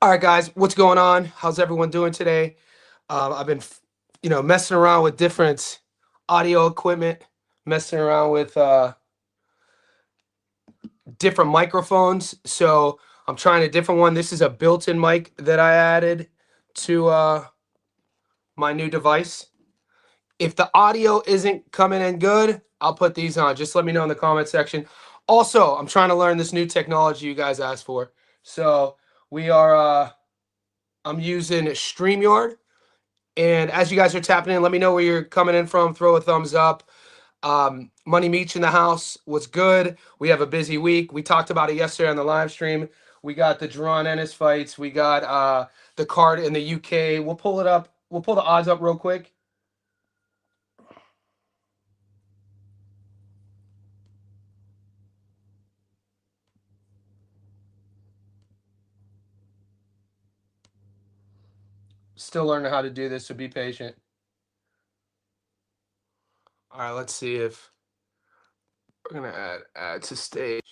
All right, guys, what's going on? How's everyone doing today? I've been, messing around with different audio equipment, messing around with different microphones. So I'm trying a different one. This is a built-in mic that I added to my new device. If the audio isn't coming in good, I'll put these on. Just let me know in the comment section. Also, I'm trying to learn this new technology you guys asked for. So we are. I'm using StreamYard. And as you guys are tapping in, let me know where you're coming in from. Throw a thumbs up. Money Meech in the house. What's good? We have a busy week. We talked about it yesterday on the live stream. We got the Jaron Ennis fights. We got the card in the UK. We'll pull it up. We'll pull the odds up real quick. Still learning how to do this, so be patient. All right, let's see if we're gonna add to stage.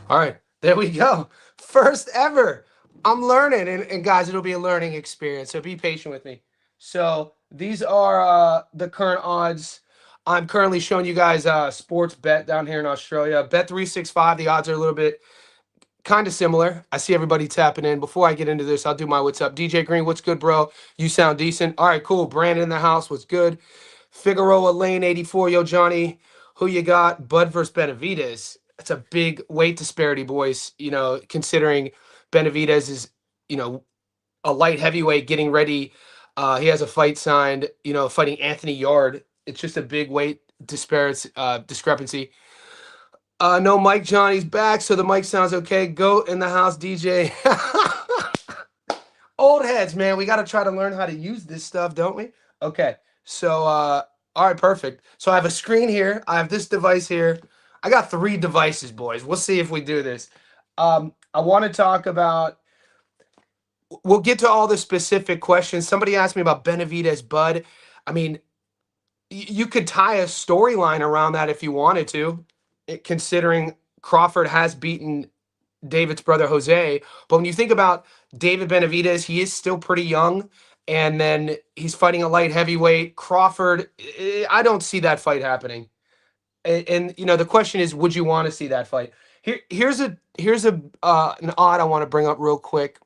All right, there we go. First ever. I'm learning, and guys, it'll be a learning experience, so be patient with me. So these are the current odds. I'm currently showing you guys sports bet down here in Australia. Bet 365. The odds are a little bit kind of similar. I see everybody tapping in. Before I get into this, I'll do my what's up. DJ Green, what's good, bro? You sound decent. All right, cool. Brandon in the house, what's good? Figueroa Lane 84. Yo, Johnny, who you got? Bud versus Benavidez. It's a big weight disparity, boys. Considering Benavidez is, a light heavyweight getting ready. He has a fight signed, fighting Anthony Yard. It's just a big weight discrepancy. No, Mike Johnny's back, so the mic sounds okay. Goat in the house, DJ. Old heads, man. We got to try to learn how to use this stuff, don't we? Okay. So, all right, perfect. So I have a screen here. I have this device here. I got 3 devices, boys. We'll see if we do this. I want to talk about. We'll get to all the specific questions. Somebody asked me about Benavidez Bud. I mean, you could tie a storyline around that if you wanted to, considering Crawford has beaten David's brother Jose. But when you think about David Benavidez, he is still pretty young. And then he's fighting a light heavyweight. Crawford, I don't see that fight happening. And the question is, would you want to see that fight? Here's an odd I want to bring up real quick.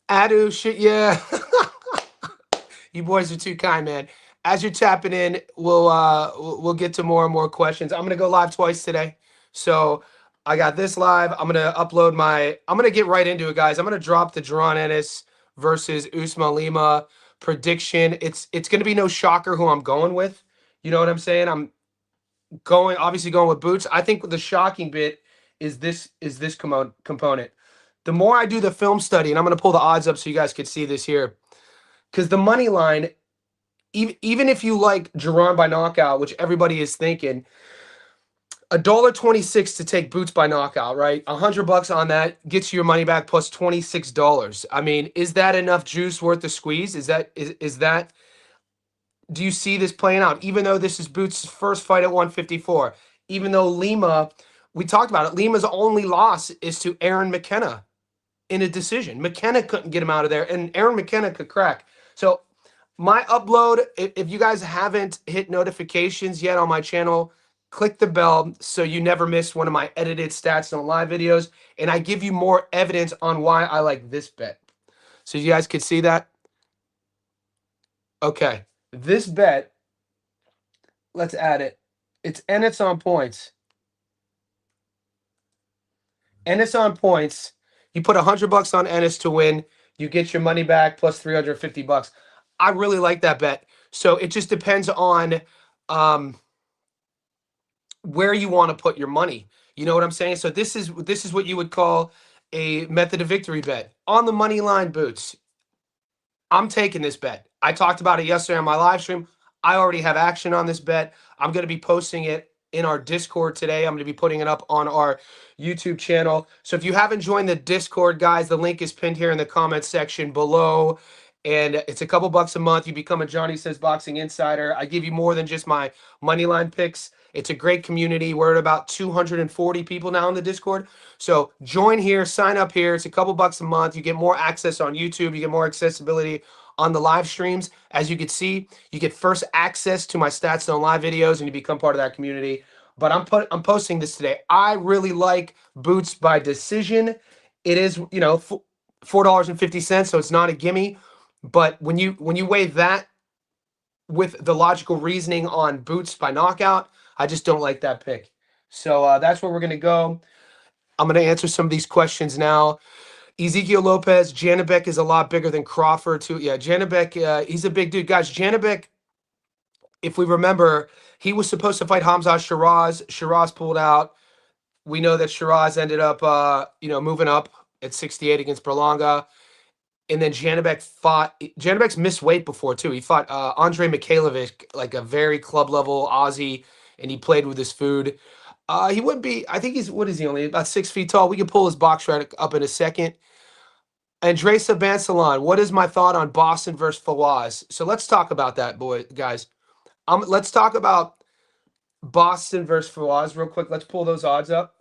Adu, shit, yeah. You boys are too kind, man. As you're tapping in, we'll get to more and more questions. I'm gonna go live twice today. So I got this live. I'm gonna upload I'm gonna get right into it, guys. I'm gonna drop the Jaron Ennis versus Uisma Lima prediction. It's gonna be no shocker who I'm going with. You know what I'm saying? I'm obviously going with Boots. I think the shocking bit is this component. The more I do the film study, and I'm going to pull the odds up so you guys can see this here, because the money line, even if you like Jaron by knockout, which everybody is thinking, $1.26 to take Boots by knockout, right? $100 on that gets you your money back plus $26. I mean, is that enough juice worth the squeeze? Is that? Do you see this playing out? Even though this is Boots' first fight at 154, even though Lima, we talked about it, Lima's only loss is to Aaron McKenna in a decision. McKenna couldn't get him out of there, and Aaron McKenna could crack. So my upload, if you guys haven't hit notifications yet on my channel, click the bell so you never miss one of my edited stats on live videos, and I give you more evidence on why I like this bet. So you guys could see that. Okay, this bet, let's add it. It's Ennis on points. Ennis on points. You put $100 on Ennis to win. You get your money back plus $350. I really like that bet. So it just depends on where you want to put your money. You know what I'm saying? So this is what you would call a method of victory bet. On the money line, Boots, I'm taking this bet. I talked about it yesterday on my live stream. I already have action on this bet. I'm going to be posting it in our Discord today. I'm going to be putting it up on our YouTube channel. So if you haven't joined the Discord, guys, the link is pinned here in the comments section below. And it's a couple bucks a month. You become a Johnny Says Boxing Insider. I give you more than just my money line picks. It's a great community. We're at about 240 people now in the Discord. So join here, sign up here. It's a couple bucks a month. You get more access on YouTube. You get more accessibility on the live streams. As you can see, you get first access to my Stats Don't Lie videos, and you become part of that community. But I'm posting this today. I really like Boots by decision. It is, $4.50, so it's not a gimme. But when you weigh that with the logical reasoning on Boots by knockout, I just don't like that pick. So that's where we're gonna go. I'm gonna answer some of these questions now. Ezekiel Lopez, Janibek is a lot bigger than Crawford too. Yeah, Janibek, he's a big dude, guys. Janibek, if we remember, he was supposed to fight Hamza Shiraz. Shiraz pulled out. We know that Shiraz ended up, moving up at 68 against Berlanga. And then Janibek's missed weight before too. He fought Andre Mikhailovic, like a very club level Aussie, and he played with his food. He wouldn't be, I think what is he, only about 6 feet tall? We could pull his box right up in a second. Andres Bansalon, what is my thought on Boston versus Fawaz? So let's talk about that, guys. Let's talk about Boston versus Fawaz real quick. Let's pull those odds up.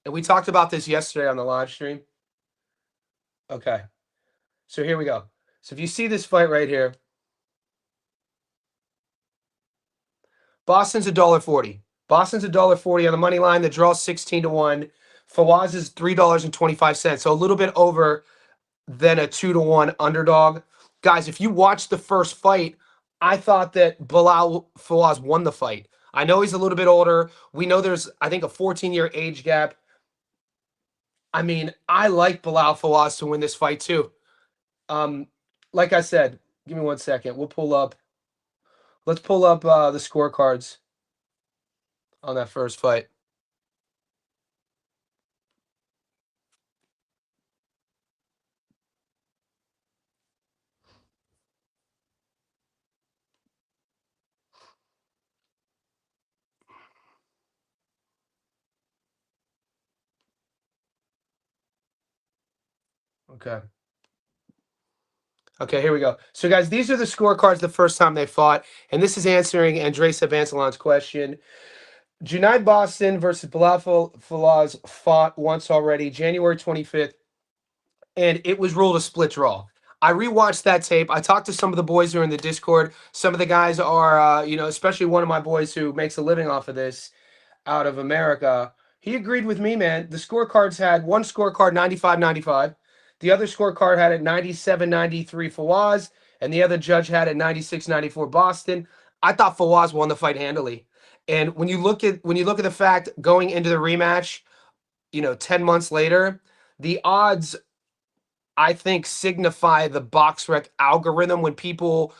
And we talked about this yesterday on the live stream. Okay. So here we go. So if you see this fight right here, Boston's $1.40. Boston's $1.40 on the money line. The draw 16-1. Fawaz is $3.25. So a little bit over than a 2-1 underdog. Guys, if you watch the first fight, I thought that Bilal Fawaz won the fight. I know he's a little bit older. We know there's, I think, a 14-year age gap. I mean, I like Bilal Fawaz to win this fight too. Like I said, give me 1 second. Let's pull up the scorecards on that first fight. Okay. Okay, here we go. So, guys, these are the scorecards the first time they fought, and this is answering Andres Bansalon's question. Junaid Boston versus Bilal Fawaz fought once already, January 25th, and it was ruled a split draw. I rewatched that tape. I talked to some of the boys who are in the Discord. Some of the guys are, especially one of my boys who makes a living off of this out of America. He agreed with me, man. The scorecards had one scorecard 95-95. The other scorecard had it 97-93 Fawaz, and the other judge had it 96-94 Boston. I thought Fawaz won the fight handily. And when you look at the fact going into the rematch, 10 months later, the odds I think signify the BoxRec algorithm when people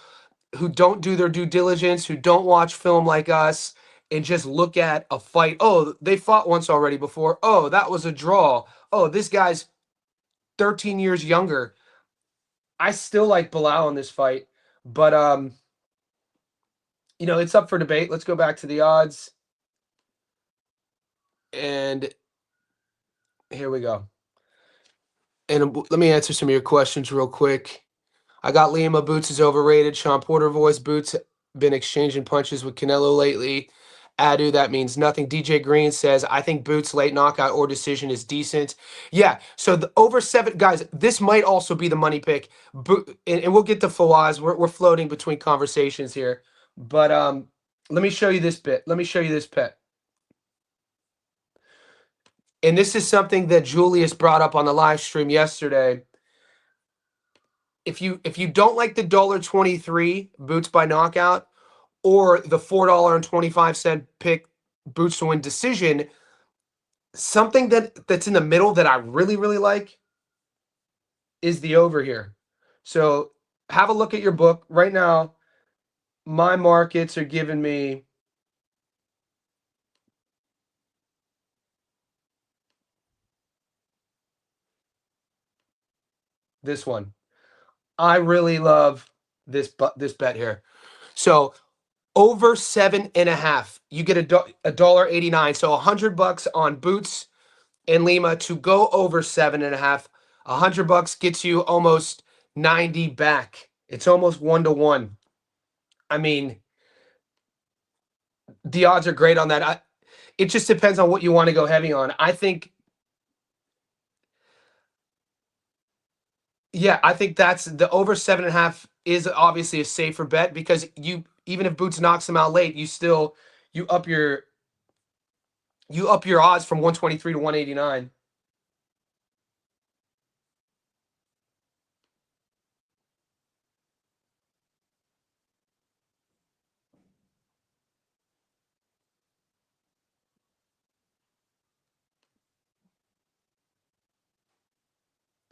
who don't do their due diligence, who don't watch film like us, and just look at a fight. Oh, they fought once already before. Oh, that was a draw. Oh, this guy's 13 years younger. I still like Bilal in this fight, but it's up for debate. Let's go back to the odds. And here we go. And let me answer some of your questions real quick. I got Lima. Boots is overrated. Sean Porter voice. Boots been exchanging punches with Canelo lately. Adu, that means nothing. DJ Green says, I think Boots late knockout or decision is decent. Yeah, so the over 7, guys, this might also be the money pick. And we'll get to Fawaz. We're floating between conversations here. But let me show you this bit. Let me show you this bet. And this is something that Julius brought up on the live stream yesterday. If you don't like the $1.23 Boots by knockout, or the $4.25 pick Boots to win decision, something that's in the middle that I really, really like is the over here. So have a look at your book. Right now, my markets are giving me this one. I really love this bet here. So over 7.5, you get $1.89. So $100 on Boots and Lima to go over 7.5. $100 gets you almost 90 back. It's almost 1-1. I mean, the odds are great on that. It just depends on what you want to go heavy on. I think, yeah, I think that's the over 7.5 is obviously a safer bet because you even if Boots knocks him out late, you up your you up your odds from 123 to 189.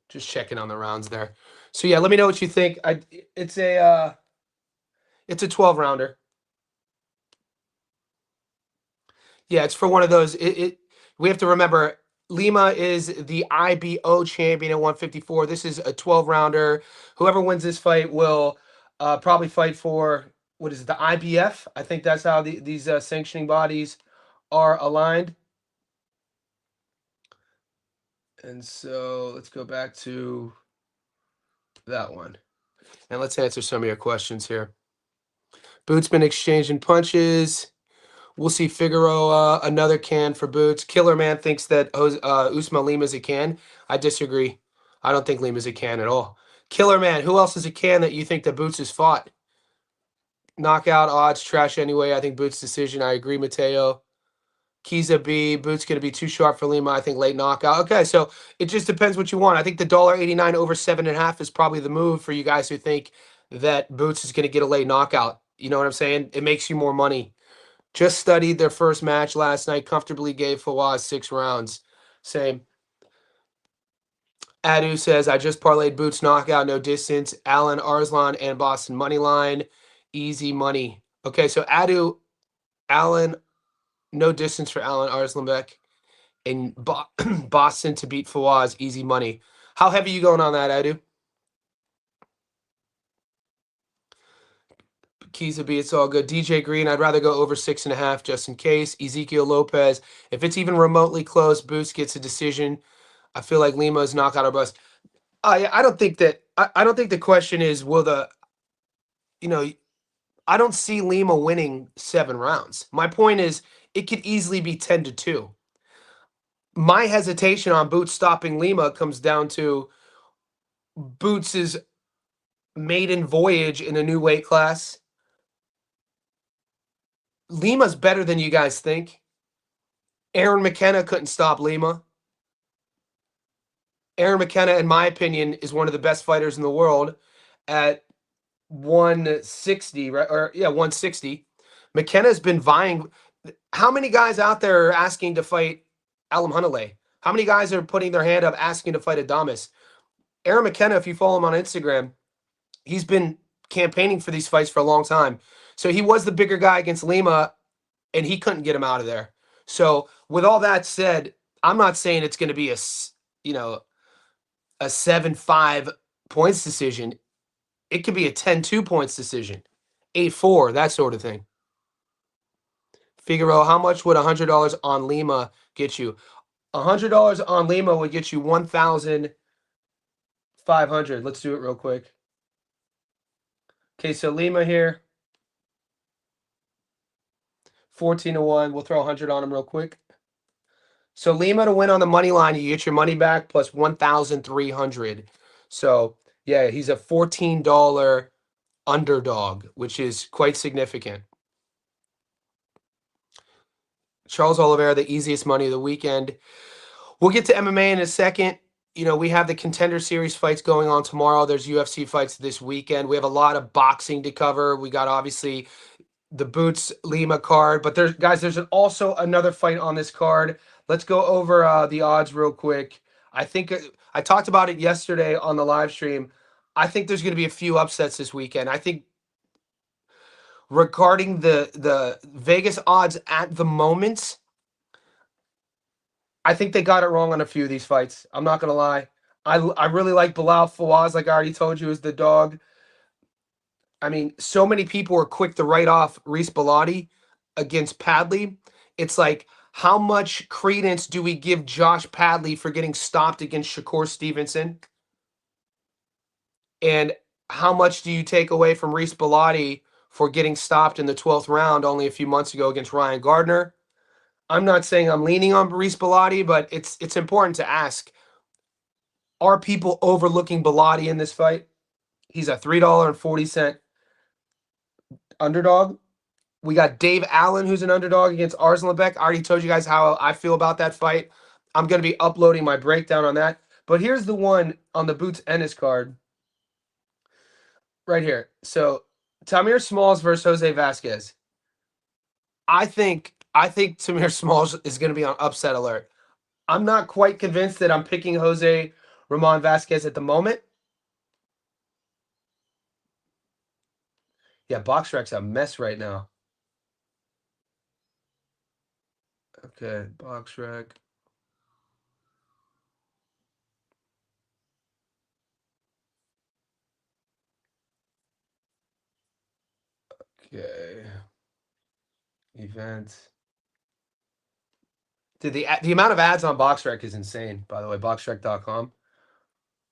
Just checking on the rounds there. So yeah, let me know what you think. It's a it's a 12 rounder. Yeah, it's for one of those. We have to remember Lima is the IBO champion at 154. This is a 12 rounder. Whoever wins this fight will probably fight for what is it, the IBF? I think that's how these sanctioning bodies are aligned. And so let's go back to that one. And let's answer some of your questions here. Boots been exchanging punches. We'll see Figueroa, another can for Boots. Killer Man thinks that Uisma Lima's a can. I disagree. I don't think Lima's a can at all. Killer Man, who else is a can that you think that Boots has fought? Knockout odds, trash anyway. I think Boots' decision. I agree, Mateo. Kiza B, Boots going to be too sharp for Lima. I think late knockout. Okay, so it just depends what you want. I think the $1.89 over 7.5 is probably the move for you guys who think that Boots is going to get a late knockout. You know what I'm saying? It makes you more money. Just studied their first match last night. Comfortably gave Fawaz 6 rounds. Same. Adu says, I just parlayed Boots knockout, no distance. Allen, Arslan, and Boston money line. Easy money. Okay, so Adu, Allen, no distance for Allen Arslanbek. And Boston to beat Fawaz, easy money. How heavy you going on that, Adu? Keys B, it's all good. DJ Green, I'd rather go over 6.5 just in case. Ezekiel Lopez, if it's even remotely close, Boots gets a decision. I feel like Lima's knockout or bust. I don't think that. I don't think the question is will the. You know, I don't see Lima winning 7 rounds. My point is, it could easily be 10-2. My hesitation on Boots stopping Lima comes down to Boots's maiden voyage in a new weight class. Lima's better than you guys think. Aaron McKenna couldn't stop Lima. Aaron McKenna, in my opinion, is one of the best fighters in the world at 160, right? Or yeah, 160. McKenna's been vying. How many guys out there are asking to fight Alam Hanalei? How many guys are putting their hand up asking to fight Adamas? Aaron McKenna, if you follow him on Instagram, he's been campaigning for these fights for a long time. So he was the bigger guy against Lima, and he couldn't get him out of there. So with all that said, I'm not saying it's going to be a 7-5 points decision. It could be a 10-2 points decision, 8-4, that sort of thing. Figaro, how much would $100 on Lima get you? $100 on Lima would get you 1,500. Let's do it real quick. Okay, so Lima here, 14-1. We'll throw 100 on him real quick. So Lima to win on the money line, you get your money back plus 1,300. So yeah, he's a $14 underdog, which is quite significant. Charles Oliveira, the easiest money of the weekend. We'll get to MMA in a second. You know, we have the Contender Series fights going on tomorrow. There's UFC fights this weekend. We have a lot of boxing to cover. We got obviously the Boots Lima card, but there's also another fight on this card. Let's go over the odds real quick. I think I talked about it yesterday on the live stream. I think there's going to be a few upsets this weekend. I think regarding the Vegas odds at the moment, I think they got it wrong on a few of these fights. I'm not gonna lie. I really like Bilal Fawaz, like I already told you, is the dog. I mean, so many people are quick to write off Reese Bellotti against Padley. It's like, how much credence do we give Josh Padley for getting stopped against Shakur Stevenson? And how much do you take away from Reese Bellotti for getting stopped in the 12th round only a few months ago against Ryan Gardner? I'm not saying I'm leaning on Reese Bellotti, but it's important to ask, are people overlooking Bellotti in this fight? He's a $3.40 underdog. We got Dave Allen, who's an underdog against Arslan Beck. I already told you guys how I feel about that fight. I'm going to be uploading my breakdown on that. But here's the one on the Boots Ennis card right here. So Tamir Smalls versus Jose Vasquez. I think Tamir Smalls is going to be on upset alert. I'm not quite convinced that I'm picking Jose Ramon Vasquez at the moment. Yeah, BoxRec's a mess right now. Okay, BoxRec. Okay. Events. Dude, the amount of ads on BoxRec is insane, by the way, boxrec.com.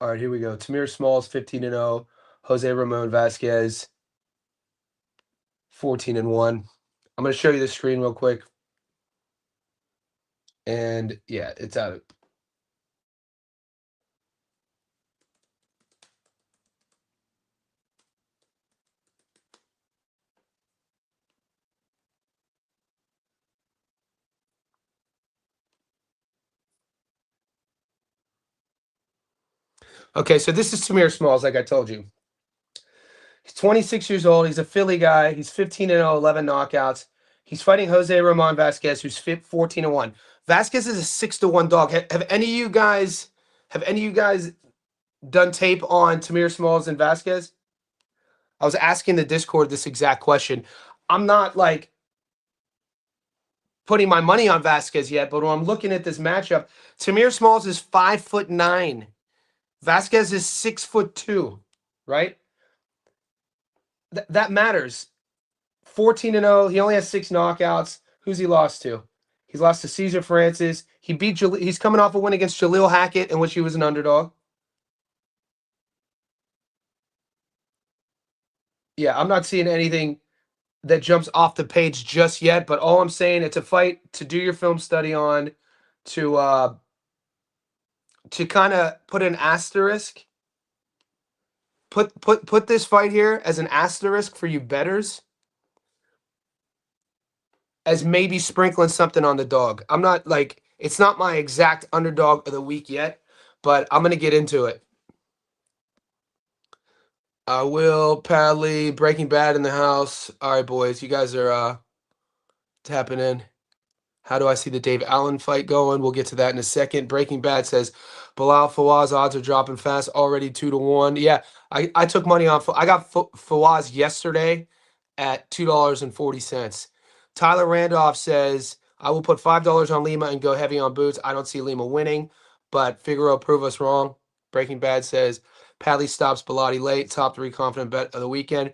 All right, here we go. Tamir Smalls 15-0, Jose Ramon Vasquez 14-1. I'm going to show you the screen real quick. And yeah, it's out of. Okay, so this is Tamir Smalls, like I told you. He's 26 years old. He's a Philly guy. He's 15-0, 11 knockouts. He's fighting Jose Ramon Vasquez, who's 14-1. Vasquez is a 6-1 dog. Have any of you guys done tape on Tamir Smalls and Vasquez? I was asking the Discord this exact question. I'm not like putting my money on Vasquez yet, but when I'm looking at this matchup, Tamir Smalls is 5'9". Vasquez is 6'2", right? That matters. 14-0. He only has 6 knockouts. Who's he lost to? He's lost to Cesar Francis. He's coming off a win against Jaleel Hackett, in which he was an underdog. Yeah, I'm not seeing anything that jumps off the page just yet, but all I'm saying, it's a fight to do your film study on, to kind of put an asterisk. Put this fight here as an asterisk for you bettors, as maybe sprinkling something on the dog. I'm not like, it's not my exact underdog of the week yet, but I'm gonna get into it. Will Padley, Breaking Bad in the house. All right, boys, you guys are tapping in. How do I see the Dave Allen fight going? We'll get to that in a second. Breaking Bad says Bilal Fawaz odds are dropping fast, already 2-1. Yeah, I took money on. I got Fawaz yesterday at $2.40. Tyler Randolph says I will put $5 on Lima and go heavy on Boots. I don't see Lima winning, but Figueroa prove us wrong. Breaking Bad says Padley stops Bellotti late. Top 3 confident bet of the weekend.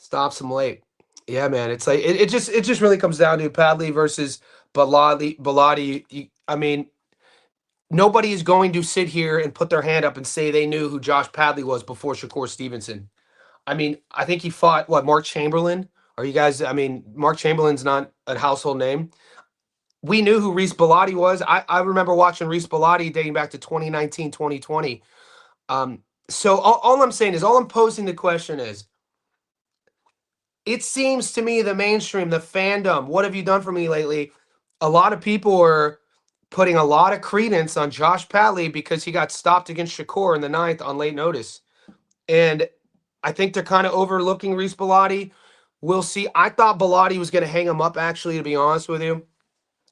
Stops him late. Yeah, man. It's like it just really comes down to Padley versus Bellotti. I mean, nobody is going to sit here and put their hand up and say they knew who Josh Padley was before Shakur Stevenson. I mean, I think he fought Mark Chamberlain. Are you guys? I mean, Mark Chamberlain's not a household name. We knew who Reese Bellotti was. I remember watching Reese Bellotti dating back to 2019, 2020. So all I'm saying is, all I'm posing the question is, it seems to me the mainstream, the fandom, what have you done for me lately? A lot of people are putting a lot of credence on Josh Padley because he got stopped against Shakur in the 9th on late notice. And I think they're kind of overlooking Reese Bellotti. We'll see. I thought Bellotti was going to hang him up, actually, to be honest with you,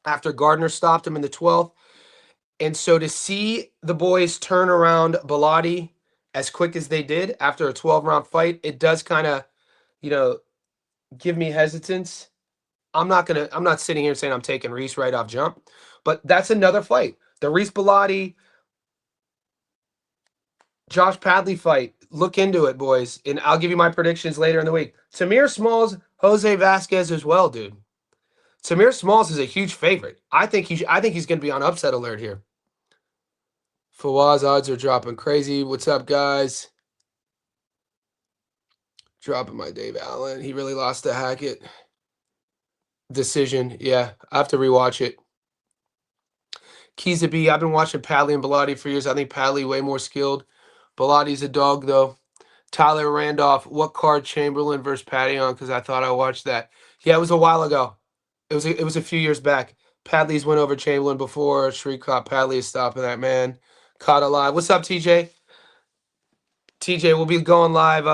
after Gardner stopped him in the 12th. And so to see the boys turn around Bellotti as quick as they did after a 12-round fight, it does kind of, give me hesitance. I'm not sitting here saying I'm taking Reese right off jump, but that's another fight. The Reese Bellotti, Josh Padley fight. Look into it, boys, and I'll give you my predictions later in the week. Tamir Smalls, Jose Vasquez as well, dude. Tamir Smalls is a huge favorite. I think he's going to be on upset alert here. Fawaz odds are dropping crazy. What's up, guys? Dropping my Dave Allen. He really lost to Hackett. Decision. Yeah, I have to rewatch it. Keys to B. I've been watching Padley and Bilotti for years. I think Padley way more skilled. Bilotti's a dog though. Tyler Randolph. What card Chamberlain versus Patty on? Because I thought I watched that. Yeah, it was a while ago. It was a few years back. Padley's went over Chamberlain before. Shriek caught Padley is stopping that man. Caught alive. What's up, TJ? TJ, we'll be going live.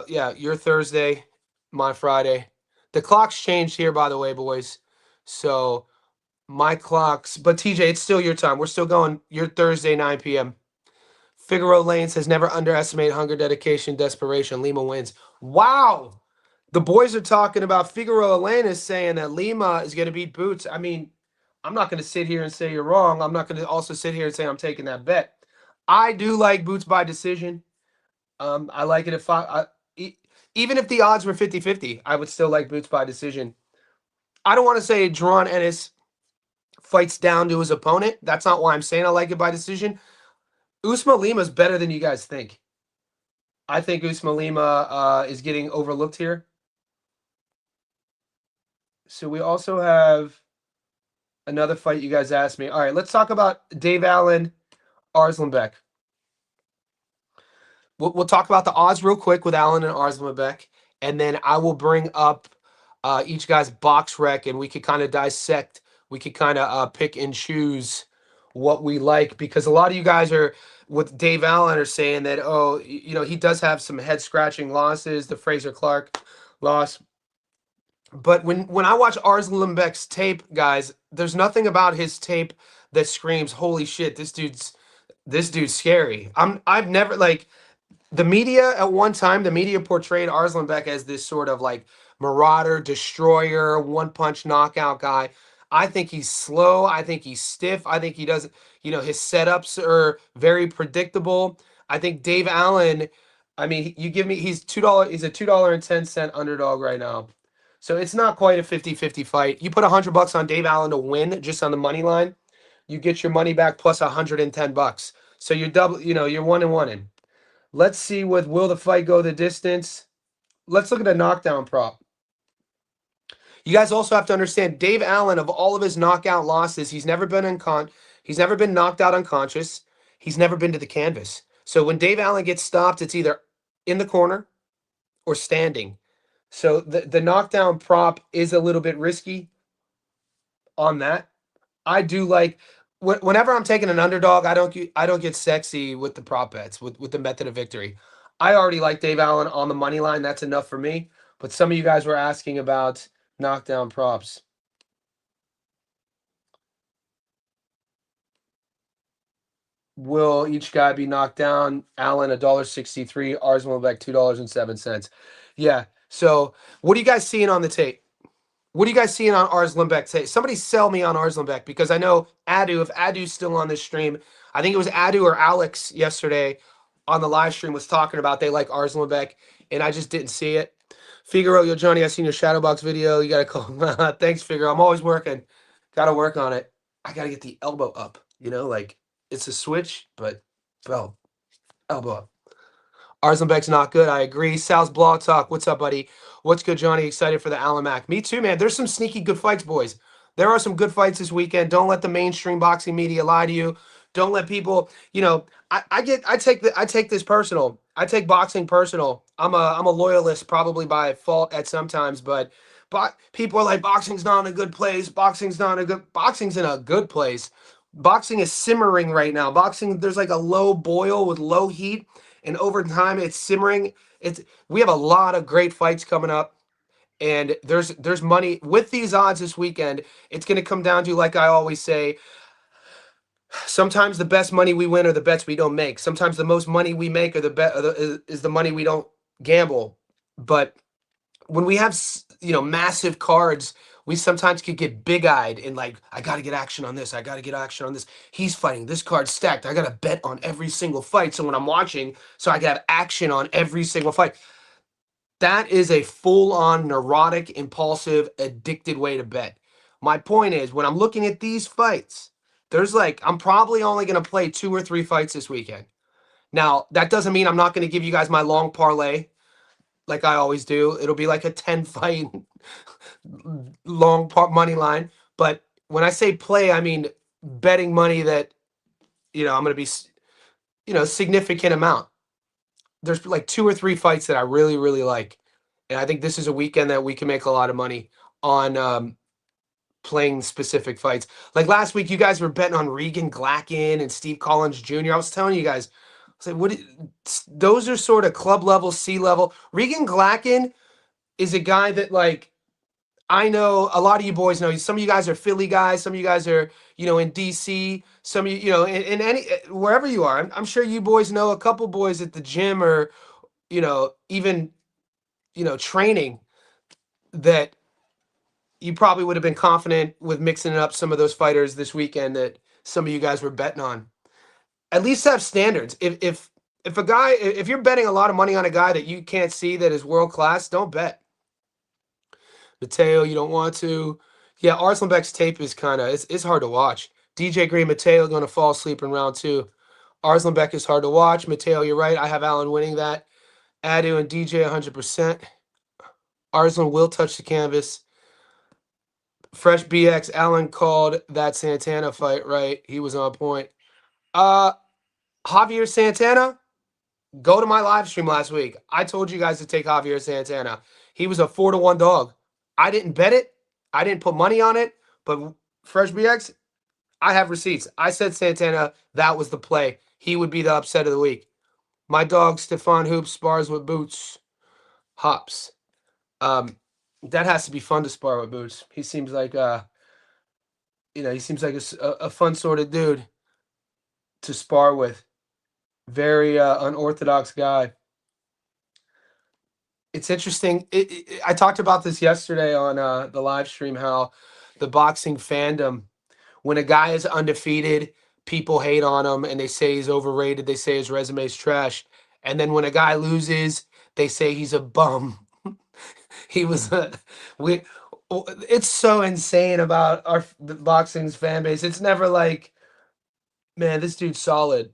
Yeah, your Thursday, my Friday. The clocks changed here, by the way, boys. So my clocks, but TJ, it's still your time. We're still going your Thursday, 9 p.m. Figaro Lane says never underestimate hunger, dedication, desperation. Lima wins. Wow. The boys are talking about Figaro Lane is saying that Lima is going to beat Boots. I mean, I'm not going to sit here and say you're wrong. I'm not going to also sit here and say I'm taking that bet. I do like Boots by decision. I like it if even if the odds were 50-50, I would still like Boots by decision. I don't want to say Jaron Ennis fights down to his opponent. That's not why I'm saying I like it by decision. Uisma Lima is better than you guys think. I think Uisma Lima is getting overlooked here. So we also have another fight you guys asked me. All right, let's talk about Dave Allen, Arslanbek. We'll talk about the odds real quick with Allen and Arslanbek, and then I will bring up each guy's box rec, and we could kind of dissect. We could kind of pick and choose what we like, because a lot of you guys are with Dave Allen are saying that, oh, he does have some head scratching losses, the Fraser Clark loss. But when I watch Arslanbek's tape, guys, there's nothing about his tape that screams, holy shit, this dude's scary. I've never like the media at one time, the media portrayed Arslanbek as this sort of like marauder, destroyer, one punch knockout guy. I think he's slow. I think he's stiff. I think he doesn't, his setups are very predictable. I think Dave Allen, I mean, you give me, he's $2, he's a $2.10 underdog right now. So it's not quite a 50-50 fight. You put $100 on Dave Allen to win just on the money line, you get your money back plus $110. So you're double, you're 1-1 in. Let's see with will the fight go the distance. Let's look at a knockdown prop. You guys also have to understand Dave Allen, of all of his knockout losses, he's never been knocked out unconscious. He's never been to the canvas. So when Dave Allen gets stopped, it's either in the corner or standing. So the knockdown prop is a little bit risky on that. I do like whenever I'm taking an underdog, I don't get sexy with the prop bets with the method of victory. I already like Dave Allen on the money line. That's enough for me. But some of you guys were asking about knockdown props. Will each guy be knocked down? Allen $1.63, Arslanbek $2.07. Yeah. So what are you guys seeing on the tape? What are you guys seeing on Arslanbek today? Somebody sell me on Arslanbek, because I know Adu, if Adu's still on this stream, I think it was Adu or Alex yesterday on the live stream was talking about they like Arslanbek, and I just didn't see it. Figaro, yo, Johnny, I seen your Shadowbox video. You got to call. Thanks, Figaro. I'm always working. Got to work on it. I got to get the elbow up, like it's a switch, but, well, elbow up. Arslanbek's not good. I agree. Sal's Blog Talk. What's up, buddy? What's good, Johnny? Excited for the Allen Mac. Me too, man. There's some sneaky good fights, boys. There are some good fights this weekend. Don't let the mainstream boxing media lie to you. Don't let people, I take this personal. I take boxing personal. I'm a loyalist probably by fault at sometimes, but people are like, boxing's not in a good place. Boxing's in a good place. Boxing is simmering right now. Boxing, there's like a low boil with low heat, and over time it's simmering. We have a lot of great fights coming up, and there's money with these odds this weekend. It's going to come down to, like I always say, sometimes the best money we win are the bets we don't make. Sometimes the most money we make is the money we don't gamble. But when we have massive cards, we sometimes could get big-eyed and like, I got to get action on this. I got to get action on this. He's fighting. This card's stacked. I got to bet on every single fight. So when I'm watching, so I can have action on every single fight. That is a full-on neurotic, impulsive, addicted way to bet. My point is, when I'm looking at these fights, There's like, I'm probably only going to play 2 or 3 fights this weekend. Now, that doesn't mean I'm not going to give you guys my long parlay like I always do. It'll be like a 10 fight money line. But when I say play, I mean betting money that, I'm going to be, significant amount. There's like 2 or 3 fights that I really, really like. And I think this is a weekend that we can make a lot of money on playing specific fights. Like last week, you guys were betting on Regan Glacken and Steve Collins Jr. I was telling you guys, I was like, those are sort of club level, C level. Regan Glacken is a guy that, like, I know a lot of you boys know. Some of you guys are Philly guys. Some of you guys are, in DC. Some of you, in any wherever you are. I'm sure you boys know a couple boys at the gym or, even, training that you probably would have been confident with mixing up some of those fighters this weekend that some of you guys were betting on. At least have standards. If you're betting a lot of money on a guy that you can't see that is world class, don't bet. Mateo, you don't want to. Yeah, Arslanbek's tape is it's hard to watch. DJ Green, Mateo going to fall asleep in round 2. Arslanbek is hard to watch. Mateo, you're right. I have Allen winning that. Adu and DJ 100%. Arslan will touch the canvas. Fresh BX, Allen called that Santana fight right. He was on point. Javier Santana, go to my live stream last week. I told you guys to take Javier Santana. He was a 4-1 dog. I didn't bet it. I didn't put money on it. But Fresh BX, I have receipts. I said Santana, that was the play. He would be the upset of the week. My dog, Stefan Hoops, spars with Boots. Hops. That has to be fun to spar with Boots. He seems like he seems like a fun sort of dude to spar with. Very unorthodox guy. It's interesting. I talked about this yesterday on the live stream, how the boxing fandom, when a guy is undefeated, people hate on him and they say he's overrated. They say his resume is trash. And then when a guy loses, they say he's a bum. He was we. It's so insane about the boxing's fan base. It's never like, man, this dude's solid.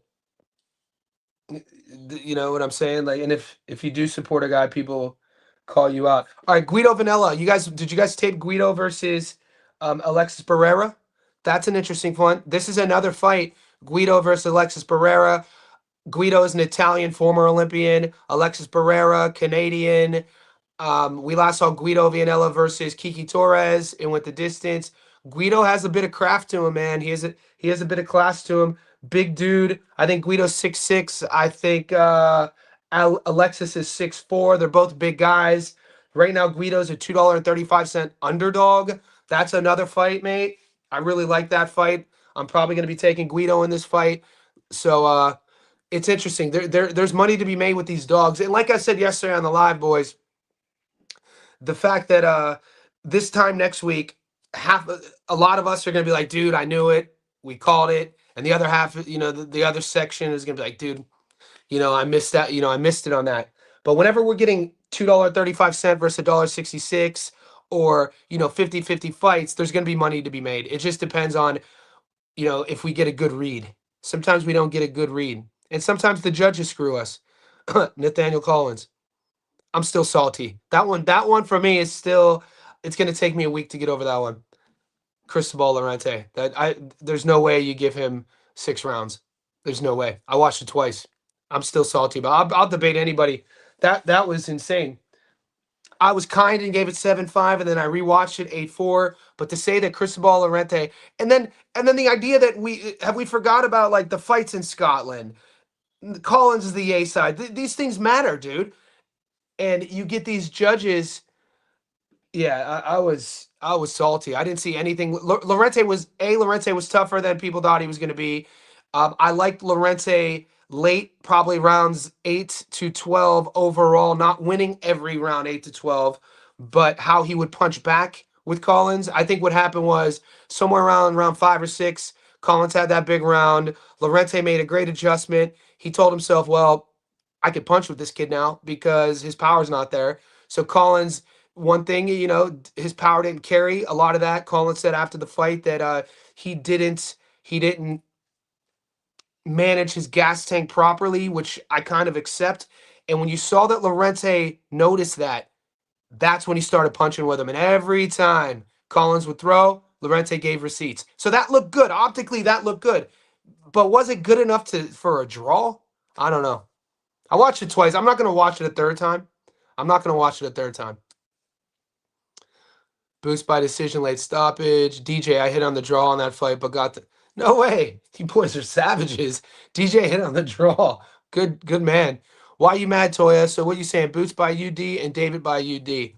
You know what I'm saying? Like, and if you do support a guy, people call you out. All right, Guido Vanilla. Did you guys tape Guido versus Alexis Barrera? That's an interesting one. This is another fight. Guido versus Alexis Barrera. Guido is an Italian former Olympian. Alexis Barrera, Canadian. We last saw Guido Vianella versus Kiki Torres and went the distance. Guido has a bit of craft to him, man. He has a bit of class to him. Big dude. I think Guido's 6'6". I think Alexis is 6'4". They're both big guys. Right now, Guido's a $2.35 underdog. That's another fight, mate. I really like that fight. I'm probably going to be taking Guido in this fight. So it's interesting. There's money to be made with these dogs. And like I said yesterday on the live, boys, the fact that this time next week, a lot of us are going to be like, dude, I knew it. We called it. And the other half, the other section is going to be like, dude, I missed that. I missed it on that. But whenever we're getting $2.35 versus $1.66 or, 50-50 fights, there's going to be money to be made. It just depends on, if we get a good read. Sometimes we don't get a good read. And sometimes the judges screw us. Nathaniel Collins. I'm still salty. That one for me is still, it's going to take me a week to get over that one. Cristobal Lorente. There's no way you give him 6 rounds. There's no way. I watched it twice. I'm still salty, but I'll debate anybody. That was insane. I was kind and gave it 7-5, and then I rewatched it 8-4. But to say that Cristobal Lorente, and then the idea that we forgot about, like, the fights in Scotland. Collins is the A side. These things matter, dude. And you get these judges. Yeah, I was salty. I didn't see anything. Lorente was tougher than people thought he was going to be. I liked Lorente late, probably rounds 8 to 12 overall, not winning every round 8 to 12, but how he would punch back with Collins. I think what happened was somewhere around round 5 or 6, Collins had that big round. Lorente made a great adjustment. He told himself, well, I could punch with this kid now because his power's not there. So Collins, one thing, his power didn't carry a lot of that. Collins said after the fight that he he didn't manage his gas tank properly, which I kind of accept. And when you saw that Lorente noticed that, that's when he started punching with him. And every time Collins would throw, Lorente gave receipts. So that looked good. Optically, that looked good. But was it good enough for a draw? I don't know. I watched it twice. I'm not going to watch it a third time. I'm not going to watch it a third time. Boost by decision, late stoppage. DJ, I hit on the draw on that fight, but got the... No way. You boys are savages. DJ hit on the draw. Good man. Why you mad, Toya? So what you saying? Boots by UD and David by UD.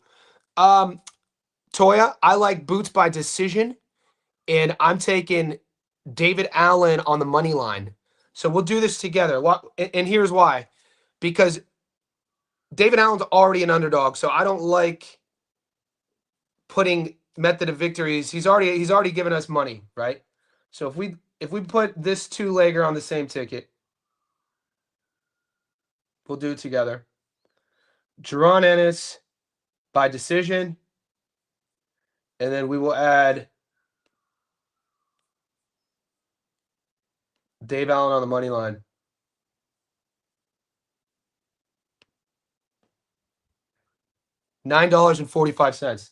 Toya, I like Boots by decision, and I'm taking David Allen on the money line. So we'll do this together. And here's why. Because David Allen's already an underdog, so I don't like putting method of victories. He's already given us money, right? So if we put this two-legger on the same ticket, we'll do it together. Jaron Ennis by decision, and then we will add Dave Allen on the money line. $9.45.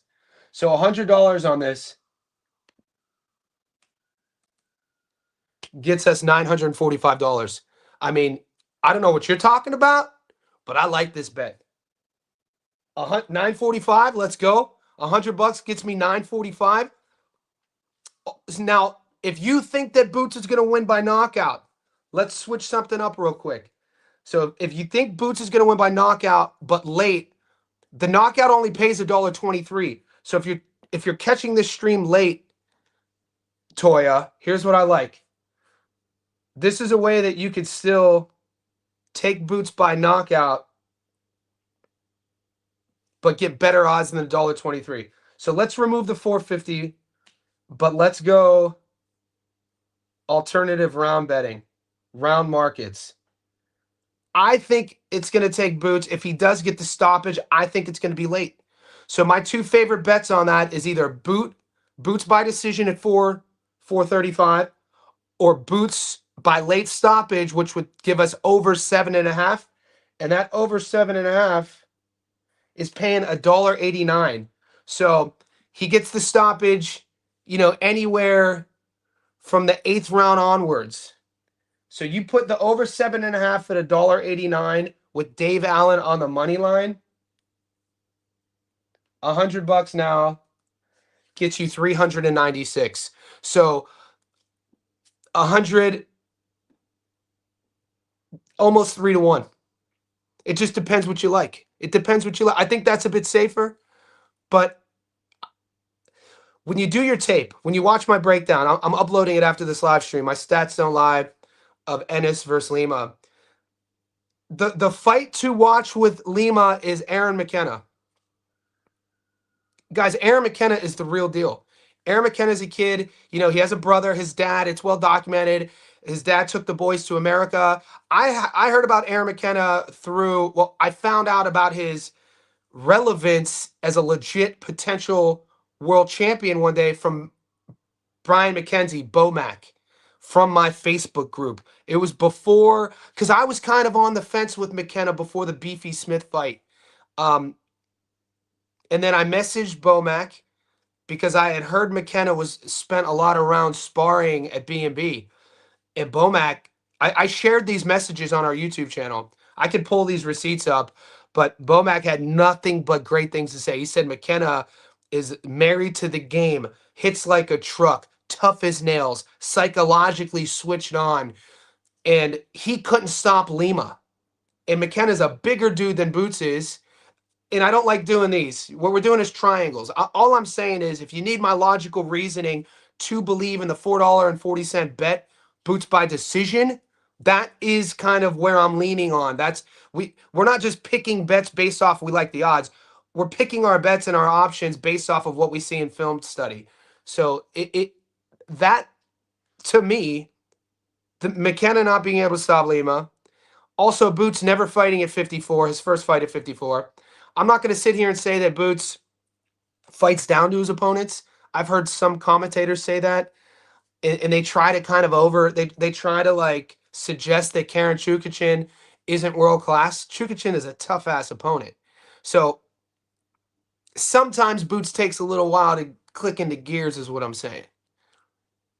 So $100 on this gets us $945. I mean, I don't know what you're talking about, but I like this bet. $945, let's go. $100 gets me $945. Now, if you think that Boots is going to win by knockout, let's switch something up real quick. So if you think Boots is going to win by knockout, but late, the knockout only pays $1.23. So if you're catching this stream late, Toya, here's what I like. This is a way that you could still take Boots by knockout, but get better odds than $1.23. So let's remove the 450, but let's go alternative round betting, round markets. I think it's going to take Boots. If he does get the stoppage, I think it's going to be late. So my two favorite bets on that is either Boots by decision at 435, or Boots by late stoppage, which would give us over 7.5. And that over 7.5 is paying $1.89. So he gets the stoppage, anywhere from the 8th round onwards. So you put the over 7.5 at $1.89 with Dave Allen on the money line. $100 now gets you 396. So 100, almost 3-1. It just depends what you like. It depends what you like. I think that's a bit safer, but when you do your tape, when you watch my breakdown, I'm uploading it after this live stream. My stats don't lie of Ennis versus Lima. The fight to watch with Lima is Aaron McKenna. Guys, Aaron McKenna is the real deal. Aaron McKenna is a kid. He has a brother. His dad, it's well documented. His dad took the boys to America. I heard about Aaron McKenna I found out about his relevance as a legit potential world champion one day from Brian McKenzie, Bomac, from my Facebook group. It was before, because I was kind of on the fence with McKenna before the Beefy Smith fight. And then I messaged Bomac because I had heard McKenna spent a lot of rounds sparring at B&B. And Bomac, I shared these messages on our YouTube channel. I could pull these receipts up, but Bomac had nothing but great things to say. He said McKenna is married to the game, hits like a truck, tough as nails, psychologically switched on, and he couldn't stop Lima. And McKenna's a bigger dude than Boots is, and I don't like doing these. What we're doing is triangles. All I'm saying is if you need my logical reasoning to believe in the $4.40 bet, Boots by decision, that is kind of where I'm leaning on. We're not just picking bets based off we like the odds. We're picking our bets and our options based off of what we see in film study. So that to me, the McKenna not being able to stop Lima. Also, Boots never fighting at 54, his first fight at 54. I'm not going to sit here and say that Boots fights down to his opponents. I've heard some commentators say that. and they try to kind of over they try to like suggest that Karen Chukachin isn't world class. Chukachin is a tough ass opponent. So sometimes Boots takes a little while to click into gears, is what I'm saying.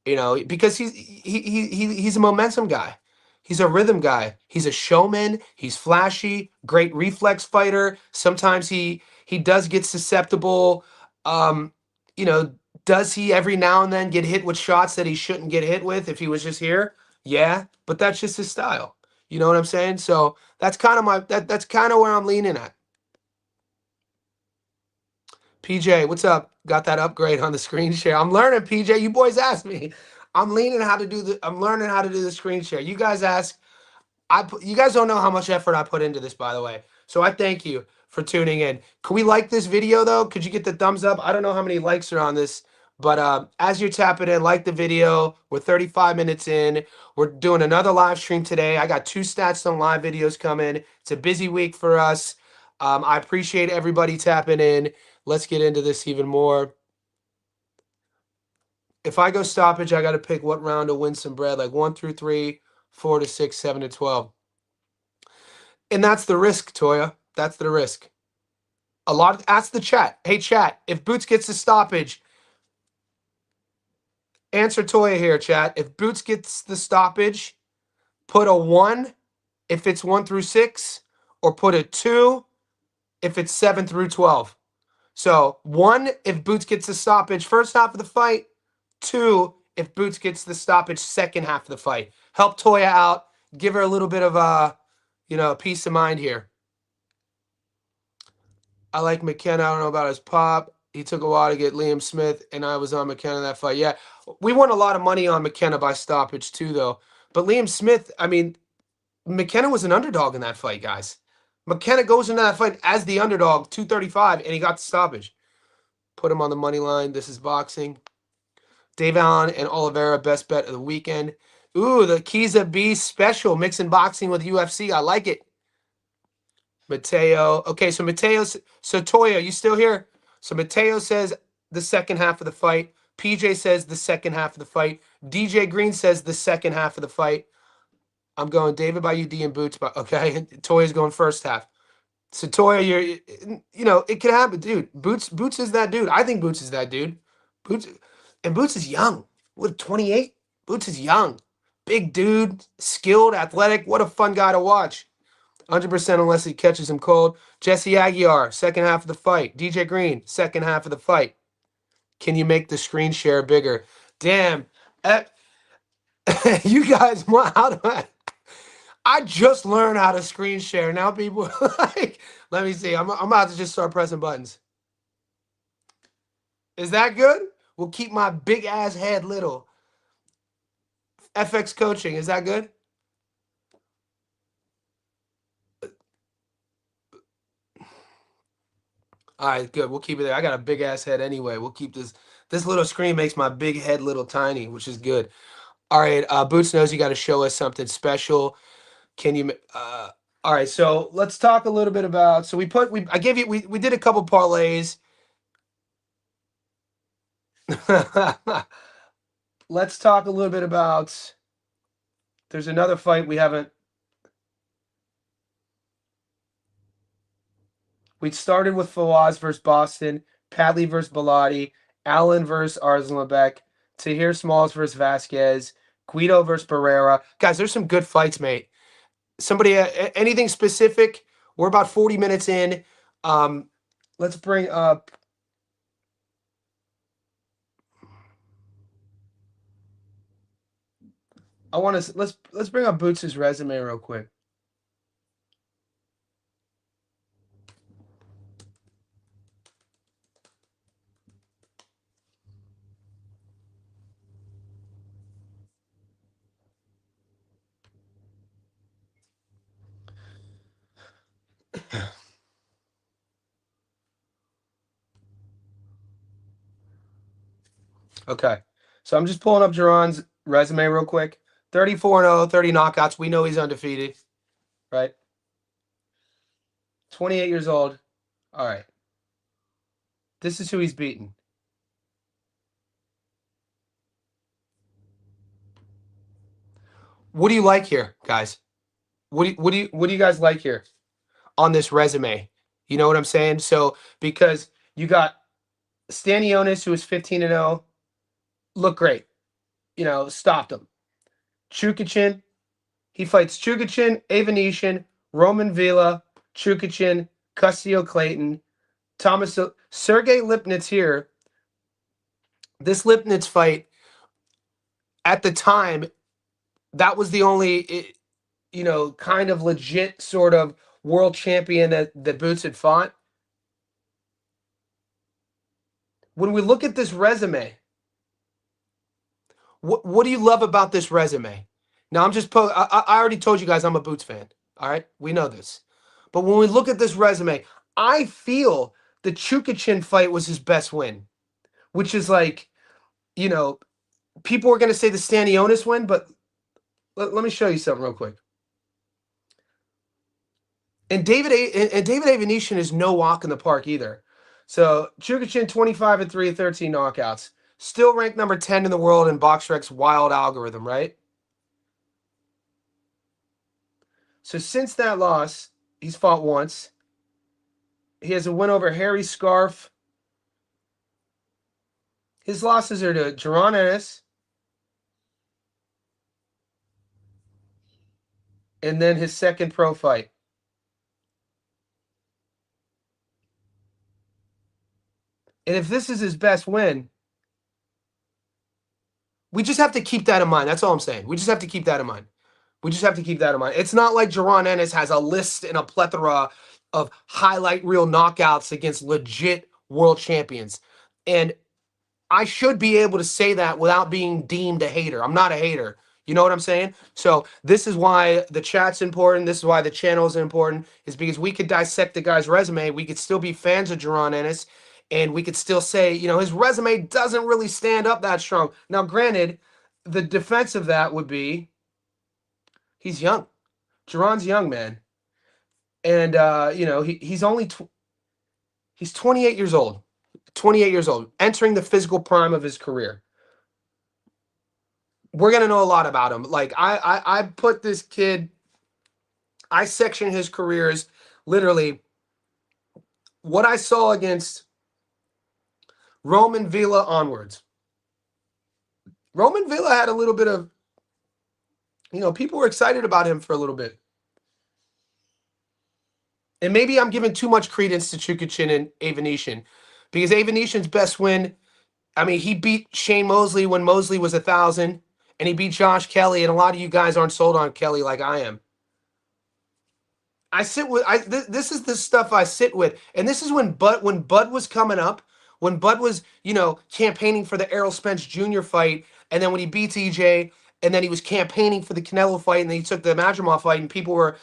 You know, because he's a momentum guy. He's a rhythm guy. He's a showman. He's flashy, great reflex fighter. Sometimes he does get susceptible. Um, you know, does he every now and then get hit with shots that he shouldn't get hit with if he was just here? Yeah, but that's just his style. You know what I'm saying? So that's kind of that's kind of where I'm leaning at. PJ, what's up? Got that upgrade on the screen share. I'm learning, PJ. You boys asked me. I'm learning how to do the screen share. You guys ask. You guys don't know how much effort I put into this, by the way. So I thank you for tuning in. Could we like this video though? Could you get the thumbs up? I don't know how many likes are on this, but as you're tapping in, like the video. We're 35 minutes in. We're doing another live stream today. I got 2 stats on live videos coming. It's a busy week for us. I appreciate everybody tapping in. Let's get into this even more. If I go stoppage, I got to pick what round to win some bread, like 1 through 3, 4 to 6, 7 to 12. And that's the risk, Toya. That's the risk. Ask the chat. Hey, chat, if Boots gets a stoppage, answer Toya here, chat. If Boots gets the stoppage, put a 1 if it's 1 through 6, or put a 2 if it's 7 through 12. So 1 if Boots gets the stoppage first half of the fight, 2 if Boots gets the stoppage second half of the fight. Help Toya out. Give her a little bit of peace of mind here. I like McKenna. I don't know about his pop. He took a while to get Liam Smith, and I was on McKenna in that fight. Yeah, we won a lot of money on McKenna by stoppage too, though. But Liam Smith, I mean, McKenna was an underdog in that fight, guys. McKenna goes into that fight as the underdog, 235, and he got the stoppage. Put him on the money line. This is boxing. Dave Allen and Oliveira, best bet of the weekend. Ooh, the Kiza B special, mixing boxing with UFC. I like it. Mateo. Okay, so Toya, you still here? So Mateo says the second half of the fight. PJ says the second half of the fight. DJ Green says the second half of the fight. I'm going David by UD and Boots by okay. Toya's going first half. So Toya, it can happen, dude. Boots is that dude. I think Boots is that dude. Boots is young. What, 28? Boots is young. Big dude, skilled, athletic. What a fun guy to watch. 100% unless he catches him cold. Jesse Aguiar, second half of the fight. DJ Green, second half of the fight. Can you make the screen share bigger? Damn. You guys, how do I just learned how to screen share. Now people like, let me see. I'm about to just start pressing buttons. Is that good? We'll keep my big ass head little. FX coaching, is that good? All right, good. We'll keep it there. I got a big ass head anyway. We'll keep this. This little screen makes my big head little tiny, which is good. All right, Boots knows you got to show us something special. Can you? All right, so let's talk a little bit about. So I gave you. We did a couple parlays. Let's talk a little bit about. There's another fight we haven't. We started with Fawaz versus Boston, Padley versus Bellotti, Allen versus Arslanbek, Tahir Smalls versus Vasquez, Guido versus Barrera. Guys, there's some good fights, mate. Somebody, anything specific? We're about 40 minutes in. Let's bring up. I want to let's bring up Boots' resume real quick. Okay. So I'm just pulling up Jaron's resume real quick. 34-0, 30 knockouts. We know he's undefeated, right? 28 years old. All right. This is who he's beaten. What do you like here, guys? What do you guys like here on this resume? You know what I'm saying? So because you got Stanionis, who was 15-0, look great. Stopped him. Chukachin, he fights Chukachin, Avanesian, Roman Villa, Chukachin, Custio Clayton, Thomas Sergey Lipnitz here. This Lipnitz fight at the time, that was the only kind of legit sort of world champion that Boots had fought. When we look at this resume, what do you love about this resume? Now I'm just I already told you guys I'm a Boots fan. All right, we know this. But when we look at this resume, I feel the Chukachin fight was his best win, which is like, you know, people were going to say the Stanionis win, but let me show you something real quick. And David Avanesian is no walk in the park either. So Chukachin 25-3, 13 knockouts. Still ranked number 10 in the world in BoxRec's wild algorithm, right? So since that loss, he's fought once. He has a win over Harry Scarf. His losses are to Jaron Ennis. And then his second pro fight. And if this is his best win, we just have to keep that in mind. That's all I'm saying. We just have to keep that in mind. We just have to keep that in mind. It's not like Jaron Ennis has a list and a plethora of highlight reel knockouts against legit world champions. And I should be able to say that without being deemed a hater. I'm not a hater. You know what I'm saying? So this is why the chat's important. This is why the channel is important, is because we could dissect the guy's resume. We could still be fans of Jaron Ennis, and we could still say, his resume doesn't really stand up that strong. Now, granted, the defense of that would be he's young. Jaron's young, man. And, he's 28 years old. 28 years old, entering the physical prime of his career. We're going to know a lot about him. Like, I put this kid, I section his career as literally what I saw against Roman Villa onwards. Roman Villa had a little bit of, people were excited about him for a little bit. And maybe I'm giving too much credence to Chukachin and Avanesian, because Avanesian's best win, he beat Shane Mosley when Mosley was 1,000, and he beat Josh Kelly, and a lot of you guys aren't sold on Kelly like I am. This is the stuff I sit with, and this is when Bud was coming up, when Bud was campaigning for the Errol Spence Jr. fight, and then when he beats EJ, and then he was campaigning for the Canelo fight, and then he took the Madrimov fight, and people were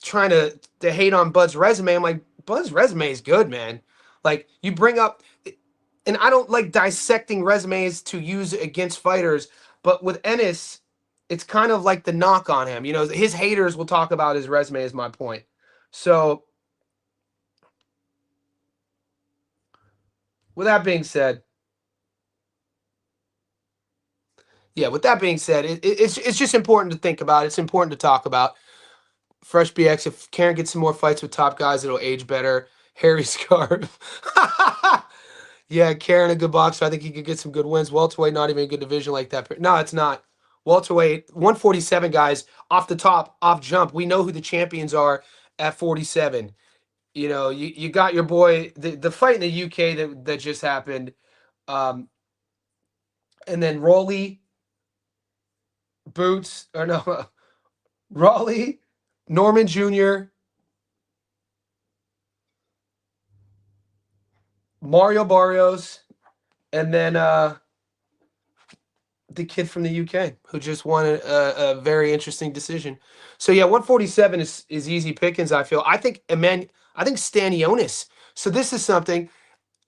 trying to hate on Bud's resume. I'm like, Bud's resume is good, man. Like, you bring up, and I don't like dissecting resumes to use against fighters, but with Ennis, it's kind of like the knock on him. His haters will talk about his resume, is my point. So, with that being said, it's just important to think about. It's important to talk about. Fresh BX, if Karen gets some more fights with top guys, it'll age better. Harry Scarf. Yeah, Karen, a good boxer. I think he could get some good wins. Welterweight, not even a good division like that. No, it's not. Welterweight, 147, guys, off the top, off jump. We know who the champions are at 47. You got your boy, the fight in the UK that just happened. And then Rolly, Boots, or no, Raleigh, Norman Jr., Mario Barrios, and then the kid from the UK who just won a very interesting decision. So yeah, 147 is easy pickings, I feel. I think Stanionis. So this is something.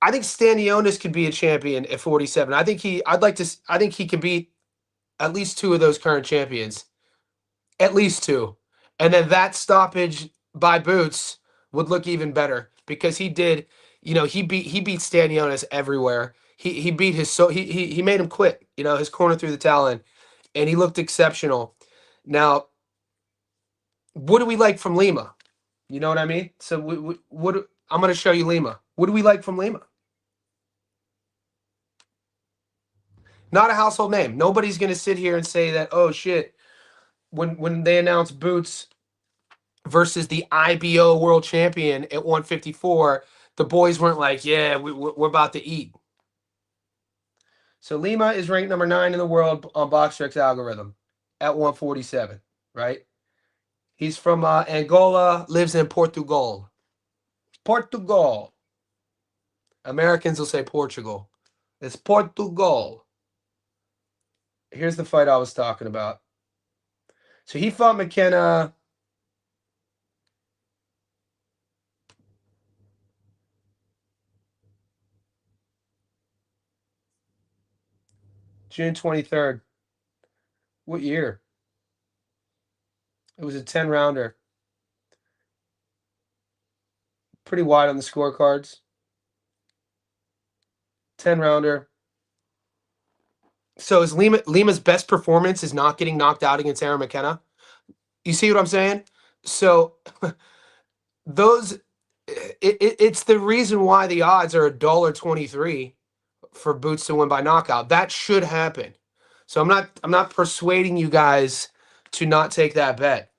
I think Stanionis could be a champion at 47. I think he can beat at least two of those current champions. At least two. And then that stoppage by Boots would look even better, because he did, he beat Stanionis everywhere. He made him quit, his corner through the towel, and he looked exceptional. Now, what do we like from Lima? You know what I mean? So what I'm going to show you Lima. What do we like from Lima? Not a household name. Nobody's going to sit here and say that, oh shit, when they announced Boots versus the IBO world champion at 154, the boys weren't like, yeah, we're about to eat. So Lima is ranked number 9 in the world on BoxRec algorithm at 147, right? He's from Angola, lives in Portugal. Portugal. Americans will say Portugal. It's Portugal. Here's the fight I was talking about. So he fought McKenna. June 23rd. What year? It was a 10 rounder. Pretty wide on the scorecards. 10 rounder. So is Lima's best performance is not getting knocked out against Aaron McKenna? You see what I'm saying? So those it's the reason why the odds are $1.23 for Boots to win by knockout. That should happen. So I'm not persuading you guys to not take that bet.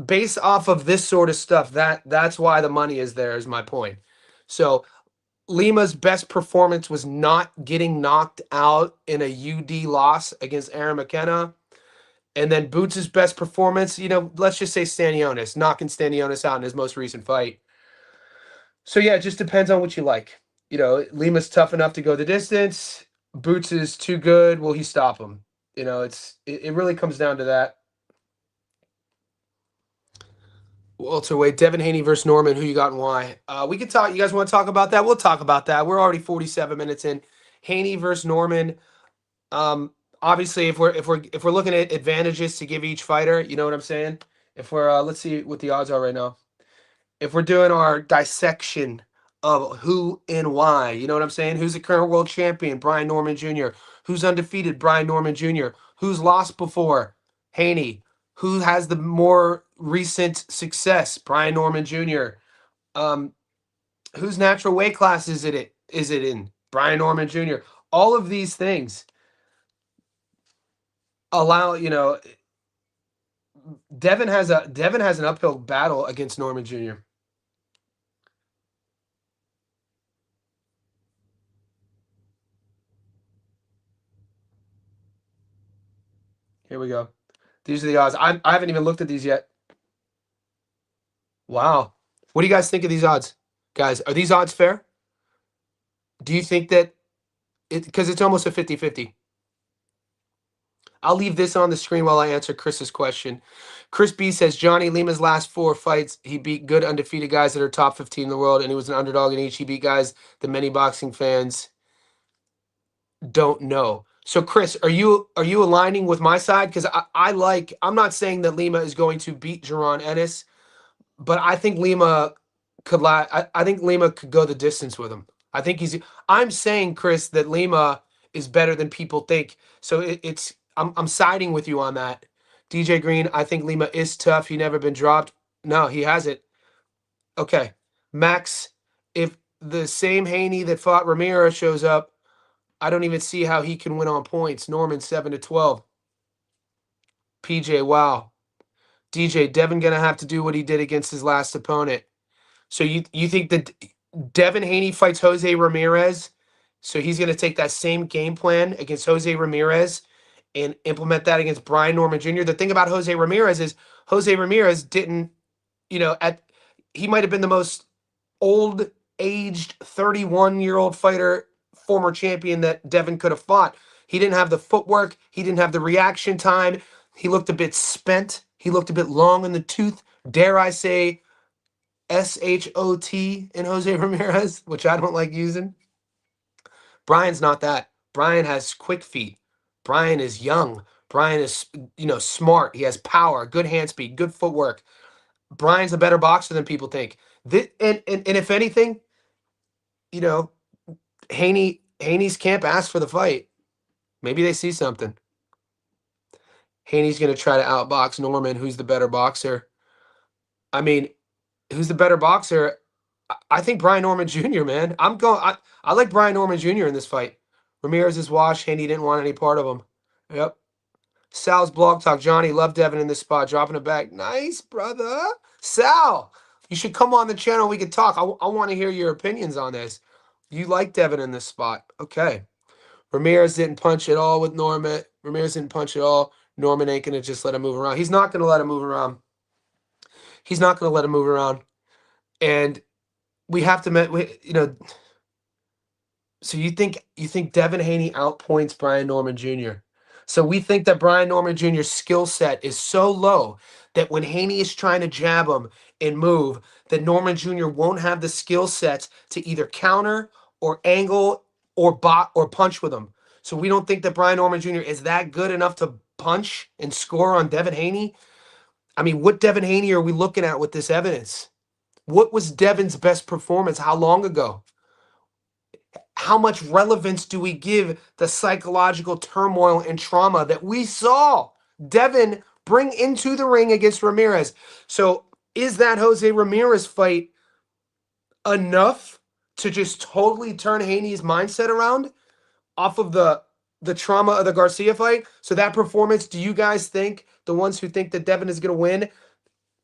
Based off of this sort of stuff, that's why the money is there, is my point. So Lima's best performance was not getting knocked out in a UD loss against Aaron McKenna. And then Boots' best performance, let's just say Stanionis, knocking Stanionis out in his most recent fight. So yeah, it just depends on what you like. Lima's tough enough to go the distance. Boots is too good. Will he stop him? It really comes down to that. Welterweight, Devin Haney versus Norman. Who you got and why? We can talk. You guys want to talk about that? We'll talk about that. We're already 47 minutes in. Haney versus Norman. Obviously, if we're looking at advantages to give each fighter, you know what I'm saying. If we're let's see what the odds are right now. If we're doing our dissection of who and why, you know what I'm saying? Who's the current world champion? Brian Norman Jr. Who's undefeated? Brian Norman Jr. Who's lost before? Haney. Who has the more recent success? Brian Norman Jr. Whose natural weight class is it in? Brian Norman Jr. All of these things allow, Devin has an uphill battle against Norman Jr. Here we go. These are the odds. I haven't even looked at these yet. Wow. What do you guys think of these odds? Guys, are these odds fair? Do you think that because it's almost a 50-50. I'll leave this on the screen while I answer Chris's question. Chris B says Johnny Lima's last 4 fights, he beat good undefeated guys that are top 15 in the world, and he was an underdog in each. He beat guys that many boxing fans don't know. So Chris, are you aligning with my side? Because I'm not saying that Lima is going to beat Jaron Ennis, but I think Lima could I think Lima could go the distance with him. I'm saying, Chris, that Lima is better than people think. So I'm siding with you on that. DJ Green, I think Lima is tough. He never been dropped. No, he hasn't. Okay. Max, if the same Haney that fought Ramirez shows up, I don't even see how he can win on points. Norman 7-12. PJ, wow. DJ, Devin gonna have to do what he did against his last opponent. So you think that Devin Haney fights Jose Ramirez, so he's gonna take that same game plan against Jose Ramirez and implement that against Brian Norman Jr. The thing about Jose Ramirez is Jose Ramirez didn't, he might have been the most old aged 31-year-old fighter, former champion that Devin could have fought. He didn't have the footwork. He didn't have the reaction time. He looked a bit spent. He looked a bit long in the tooth. Dare I say SHOT in Jose Ramirez, which I don't like using. Brian's not that. Brian has quick feet. Brian is young. Brian is, smart. He has power, good hand speed, good footwork. Brian's a better boxer than people think. And if anything, Haney's camp asked for the fight. Maybe they see something. Haney's going to try to outbox Norman. Who's the better boxer? I mean, who's the better boxer? I think Brian Norman Jr., man. I like Brian Norman Jr. in this fight. Ramirez is washed. Haney didn't want any part of him. Yep. Sal's blog talk. Johnny, love Devin in this spot. Dropping it back. Nice, brother. Sal, you should come on the channel. We could talk. I want to hear your opinions on this. You like Devin in this spot. Okay. Ramirez didn't punch at all with Norman. Ramirez didn't punch at all. Norman ain't going to just let him move around. He's not going to let him move around. He's not going to let him move around. And we have to, so you think Devin Haney outpoints Brian Norman Jr. So we think that Brian Norman Jr.'s skill set is so low that when Haney is trying to jab him and move, that Norman Jr. won't have the skill sets to either counter or angle or bot or punch with him. So we don't think that Brian Norman Jr. is that good enough to punch and score on Devin Haney. I mean, what Devin Haney are we looking at with this evidence? What was Devin's best performance? How long ago? How much relevance do we give the psychological turmoil and trauma that we saw Devin bring into the ring against Ramirez? So is that Jose Ramirez fight enough to just totally turn Haney's mindset around off of the trauma of the Garcia fight? So that performance, do you guys think, the ones who think that Devin is going to win,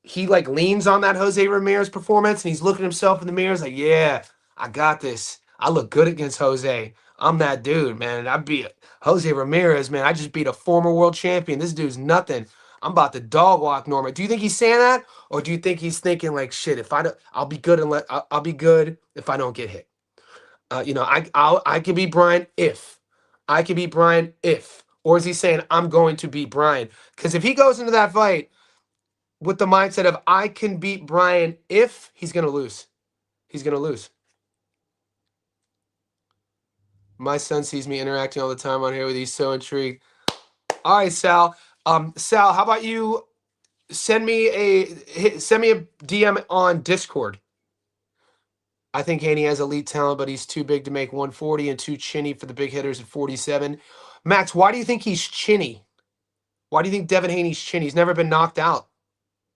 he like leans on that Jose Ramirez performance and he's looking at himself in the mirror, like, yeah, I got this. I look good against Jose. I'm that dude, man. I beat Jose Ramirez, man. I just beat a former world champion. This dude's nothing. I'm about to dog walk Norman. Do you think he's saying that, or do you think he's thinking like, shit? If I don't, I'll be good and I'll be good if I don't get hit. I can beat Brian if I can beat Brian if, or is he saying I'm going to beat Brian? Because if he goes into that fight with the mindset of I can beat Brian if, he's gonna lose. He's gonna lose. My son sees me interacting all the time on here with you. He's so intrigued. All right, Sal. Sal, how about you send me a DM on Discord? I think Haney has elite talent, but he's too big to make 140 and too chinny for the big hitters at 47. Max, why do you think he's chinny? Why do you think Devin Haney's chinny? He's never been knocked out.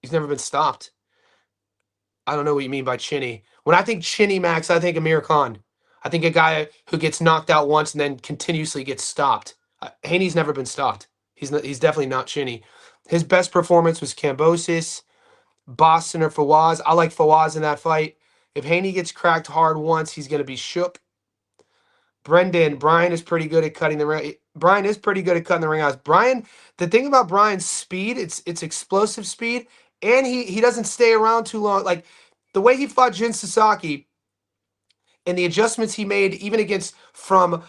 He's never been stopped. I don't know what you mean by chinny. When I think chinny, Max, I think Amir Khan. I think a guy who gets knocked out once and then continuously gets stopped. Haney's never been stopped. He's definitely not chinny. His best performance was Cambosis, Boston, or Fawaz. I like Fawaz in that fight. If Haney gets cracked hard once, he's going to be shook. Brian is pretty good at cutting the ring. Brian is pretty good at cutting the ring outs. Brian, the thing about Brian's speed, it's explosive speed, and he doesn't stay around too long. Like the way he fought Jin Sasaki and the adjustments he made, even against from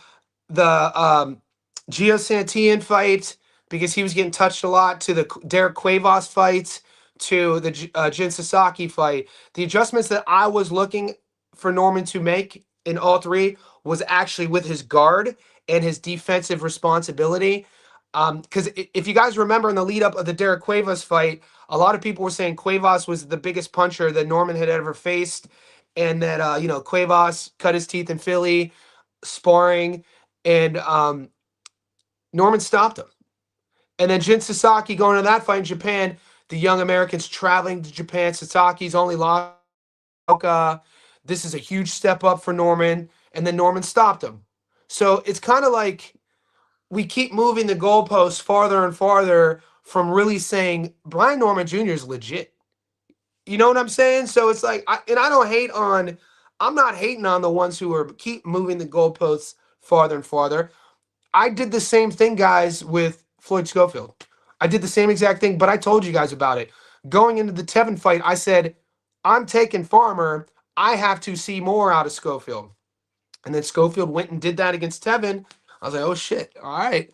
the Gio Santillan fight, because he was getting touched a lot, to the Derek Cuevas fight, to the Jin Sasaki fight. The adjustments that I was looking for Norman to make in all three was actually with his guard and his defensive responsibility. Because if you guys remember in the lead up of the Derek Cuevas fight, a lot of people were saying Cuevas was the biggest puncher that Norman had ever faced, and that Cuevas cut his teeth in Philly sparring, and Norman stopped him. And then Jin Sasaki going to that fight in Japan, the young Americans traveling to Japan. Sasaki's only lost. This is a huge step up for Norman, and then Norman stopped him. So it's kind of like we keep moving the goalposts farther and farther from really saying Brian Norman Jr. is legit. You know what I'm saying? So it's like, I'm not hating on the ones who are keep moving the goalposts farther and farther. I did the same thing, guys, with Floyd Schofield. I did the same exact thing, but I told you guys about it. Going into the Tevin fight, I said, I'm taking Farmer. I have to see more out of Schofield. And then Schofield went and did that against Tevin. I was like, oh, shit. All right.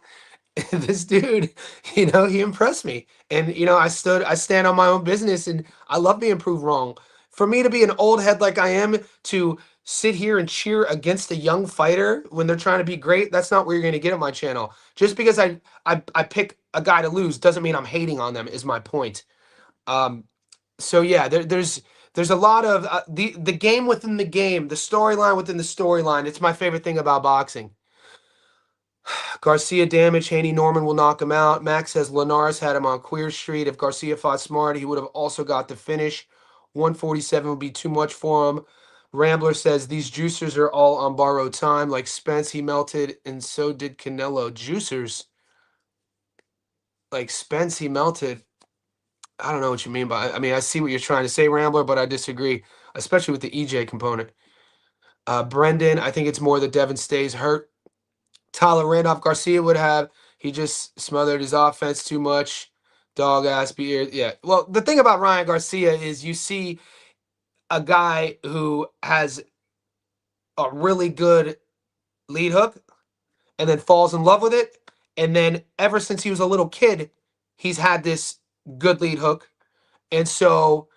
This dude, he impressed me. And, I stand on my own business, and I love being proved wrong. For me to be an old head like I am, to sit here and cheer against a young fighter when they're trying to be great, that's not what you're going to get on my channel. Just because I pick a guy to lose doesn't mean I'm hating on them, is my point. So yeah, there's a lot of the game within the game, the storyline within the storyline. It's my favorite thing about boxing. Garcia damage. Haney Norman will knock him out. Max says Linares had him on Queer Street. If Garcia fought smart, he would have also got the finish. 147 would be too much for him. Rambler says these juicers are all on borrowed time. Like Spence, he melted, and so did Canelo. Juicers, like Spence, he melted. I don't know what you mean by. I mean, I see what you're trying to say, Rambler, but I disagree, especially with the EJ component. Brendan, I think it's more that Devin stays hurt. Tyler Randolph Garcia would have. He just smothered his offense too much. Dog ass beard. Yeah. Well, the thing about Ryan Garcia is you see a guy who has a really good lead hook and then falls in love with it. And then ever since he was a little kid, he's had this good lead hook. And so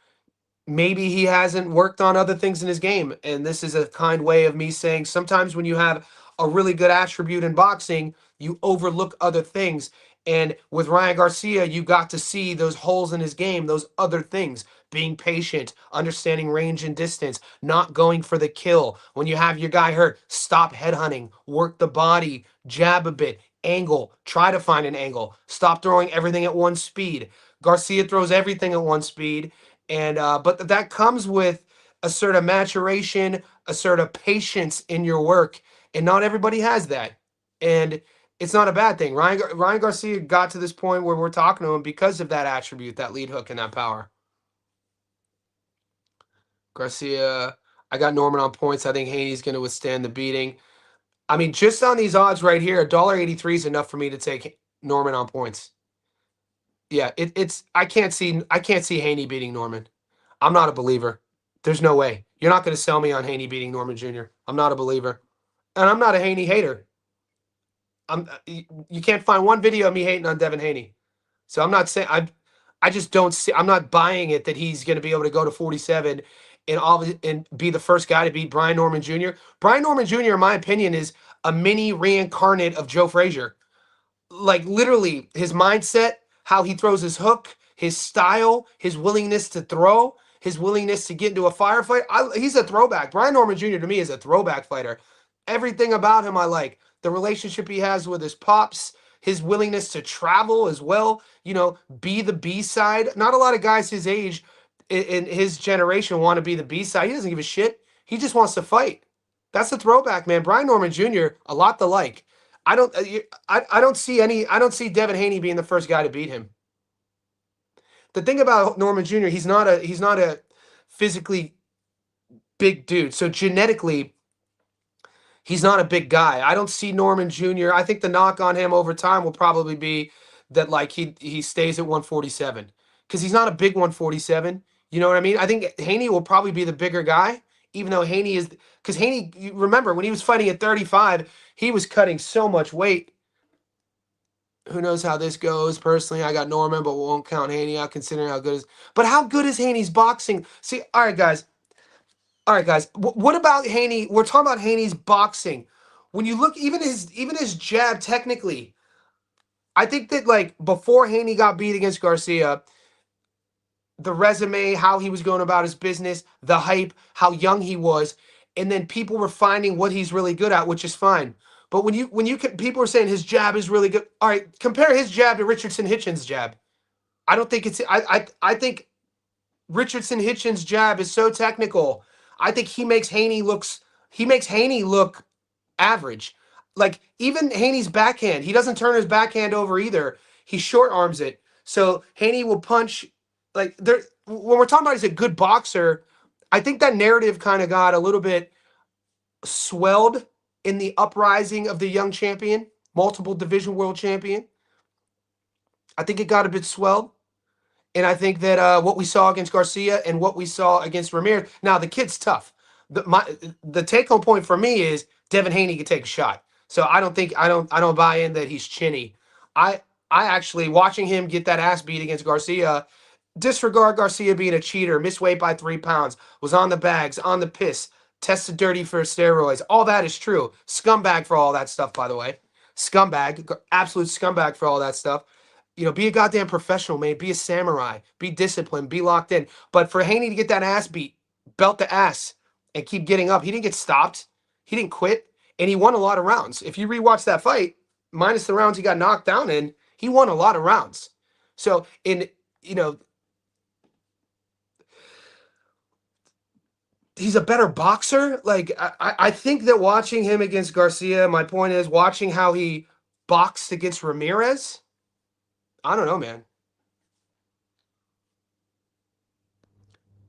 maybe he hasn't worked on other things in his game. And this is a kind way of me saying sometimes when you have a really good attribute in boxing, you overlook other things. And with Ryan Garcia, you got to see those holes in his game, those other things, being patient, understanding range and distance, not going for the kill. When you have your guy hurt, stop headhunting, work the body, jab a bit, angle, try to find an angle, stop throwing everything at one speed. Garcia throws everything at one speed. And but that comes with a sort of maturation, a sort of patience in your work, and not everybody has that. And it's not a bad thing. Ryan Garcia got to this point where we're talking to him because of that attribute, that lead hook, and that power. Garcia, I got Norman on points. I think Haney's going to withstand the beating. I mean, just on these odds right here, $1.83 is enough for me to take Norman on points. Yeah, it's I can't see Haney beating Norman. I'm not a believer. There's no way. You're not going to sell me on Haney beating Norman Jr. I'm not a believer, and I'm not a Haney hater. You can't find one video of me hating on Devin Haney. So I'm not saying I just don't see. I'm not buying it that he's going to be able to go to 47 and be the first guy to beat Brian Norman Jr. Brian Norman Jr. in my opinion is a mini reincarnate of Joe Frazier. Like literally his mindset, how he throws his hook, his style, his willingness to throw, his willingness to get into a firefight. He's a throwback. Brian Norman Jr. to me is a throwback fighter. Everything about him I like. The relationship he has with his pops, his willingness to travel as well, be the B side. Not a lot of guys his age in his generation want to be the B side. He doesn't give a shit. He just wants to fight. That's the throwback, man. Brian Norman Jr. a lot to like. I don't see Devin Haney being the first guy to beat him. The thing about Norman Jr., he's not a physically big dude. So genetically, he's not a big guy. I don't see Norman Jr. I think the knock on him over time will probably be that like he stays at 147 because he's not a big 147. You know what I mean? I think Haney will probably be the bigger guy, even though Haney is because Haney. You remember when he was fighting at 35, he was cutting so much weight. Who knows how this goes? Personally, I got Norman, but won't count Haney out considering how good is. But how good is Haney's boxing? See, all right, guys. All right, guys. What about Haney? We're talking about Haney's boxing. When you look, even his jab, technically, I think that like before Haney got beat against Garcia, the resume, how he was going about his business, the hype, how young he was, and then people were finding what he's really good at, which is fine. But people are saying his jab is really good. All right, compare his jab to Richardson Hitchens' jab. I don't think it's I think Richardson Hitchens' jab is so technical. I think he makes Haney look average. Like even Haney's backhand, he doesn't turn his backhand over either. He short arms it. So Haney will punch like there when we're talking about he's a good boxer, I think that narrative kind of got a little bit swelled in the uprising of the young champion, multiple division world champion. I think it got a bit swelled. And I think that what we saw against Garcia and what we saw against Ramirez. Now the kid's tough. The take home point for me is Devin Haney could take a shot. So I don't buy in that he's chinny. I actually watching him get that ass beat against Garcia. Disregard Garcia being a cheater, missed weight by 3 pounds, was on the bags, on the piss, tested dirty for steroids. All that is true. Scumbag for all that stuff, by the way. Scumbag, absolute scumbag for all that stuff. Be a goddamn professional, man. Be a samurai. Be disciplined. Be locked in. But for Haney to get that ass beat, belt the ass, and keep getting up, he didn't get stopped. He didn't quit, and he won a lot of rounds. If you rewatch that fight, minus the rounds he got knocked down in, he won a lot of rounds. So in you know he's a better boxer. Like I think that watching him against Garcia, my point is watching how he boxed against Ramirez. I don't know, man.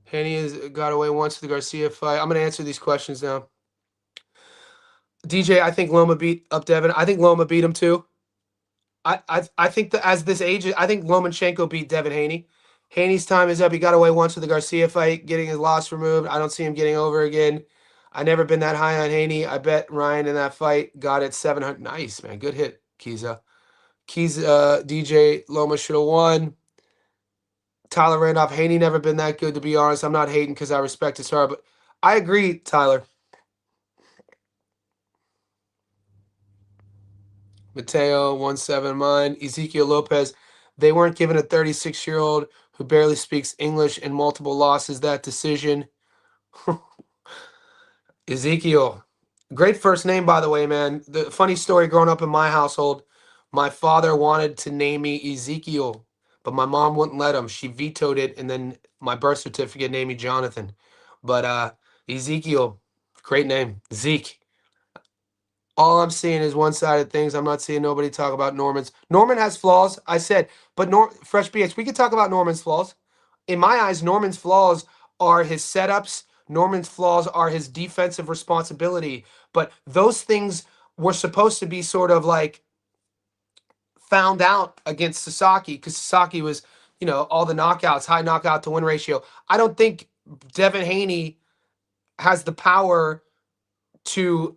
Haney has got away once to the Garcia fight. I'm gonna answer these questions now. DJ, I think Loma beat up Devin. I think Loma beat him too. I think that as this age, I think Lomachenko beat Devin Haney. Haney's time is up. He got away once with the Garcia fight, getting his loss removed. I don't see him getting over again. I never been that high on Haney. I bet Ryan in that fight got it 700. Nice, man. Good hit, Kiza. DJ Loma should have won. Tyler Randolph, Haney never been that good, to be honest. I'm not hating because I respect his heart, but I agree, Tyler. Mateo, 1-7 mine. Ezekiel Lopez, they weren't given a 36-year-old who barely speaks English and multiple losses that decision. Ezekiel, great first name, by the way, man. The funny story growing up in my household, my father wanted to name me Ezekiel, but my mom wouldn't let him. She vetoed it, and then my birth certificate named me Jonathan. But Ezekiel, great name. Zeke. All I'm seeing is one-sided things. I'm not seeing nobody talk about Norman's. Norman has flaws, I said, but Fresh BH, we could talk about Norman's flaws. In my eyes, Norman's flaws are his setups. Norman's flaws are his defensive responsibility. But those things were supposed to be sort of like found out against Sasaki because Sasaki was, all the knockouts, high knockout to win ratio. I don't think Devin Haney has the power to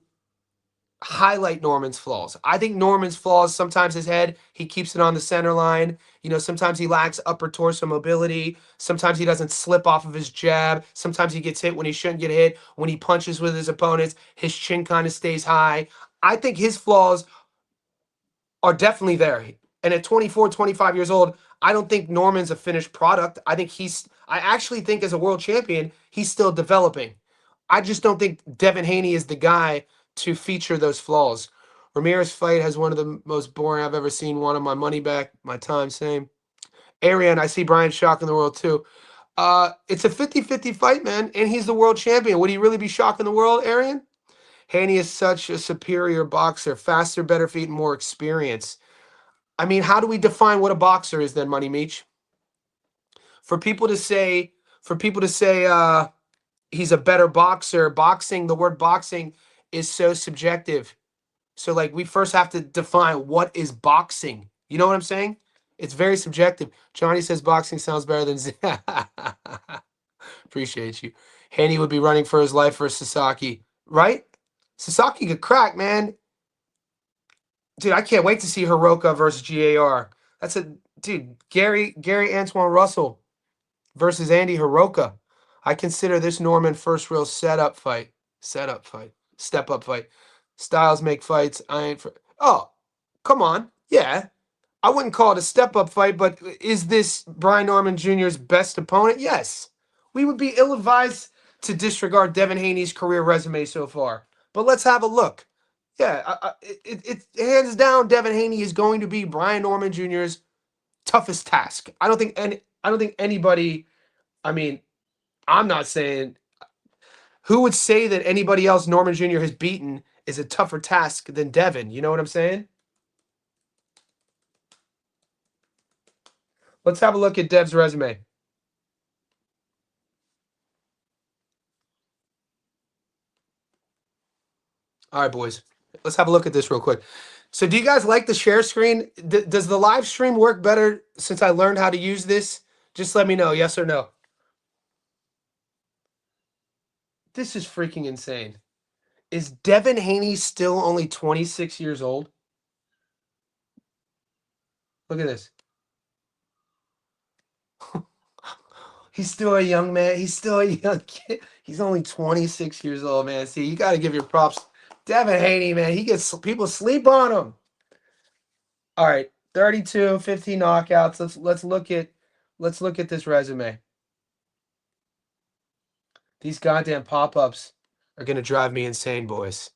highlight Norman's flaws. I think Norman's flaws, sometimes his head, he keeps it on the center line. Sometimes he lacks upper torso mobility. Sometimes he doesn't slip off of his jab. Sometimes he gets hit when he shouldn't get hit. When he punches with his opponents, his chin kind of stays high. I think his flaws are definitely there. And at 24, 25 years old, I don't think Norman's a finished product. I actually think as a world champion, he's still developing. I just don't think Devin Haney is the guy to feature those flaws. Ramirez fight has one of the most boring I've ever seen. Wanted my money back, my time, same. Arian, I see Brian shocking the world too. It's a 50-50 fight, man, and he's the world champion. Would he really be shocking the world, Arian? Haney is such a superior boxer, faster, better feet, and more experience. I mean, how do we define what a boxer is then, Money Meech? For people to say, he's a better boxer, the word boxing is so subjective. So like we first have to define what is boxing. You know what I'm saying? It's very subjective. Johnny says boxing sounds better than Appreciate you. Haney would be running for his life for Sasaki, right? Sasaki could crack, man. Dude, I can't wait to see Hiroka versus GAR. Gary Antoine Russell versus Andy Hiroka. I consider this Norman first real setup fight. Step up fight. Styles make fights. Oh, come on. Yeah. I wouldn't call it a step up fight, but is this Brian Norman Jr.'s best opponent? Yes. We would be ill advised to disregard Devin Haney's career resume so far. But let's have a look. Yeah, it's hands down. Devin Haney is going to be Brian Norman Jr.'s toughest task. I don't think anybody. I mean, I'm not saying who would say that anybody else Norman Jr. has beaten is a tougher task than Devin. You know what I'm saying? Let's have a look at Dev's resume. All right, boys. Let's have a look at this real quick. So do you guys like the share screen? Does the live stream work better since I learned how to use this? Just let me know, yes or no. This is freaking insane. Is Devin Haney still only 26 years old? Look at this. He's still a young man. He's still a young kid. He's only 26 years old, man. See, you got to give your props. Devin Haney, man. He gets people sleep on him. All right, 32, 15 knockouts. Let's look at this resume. These goddamn pop-ups are gonna drive me insane, boys.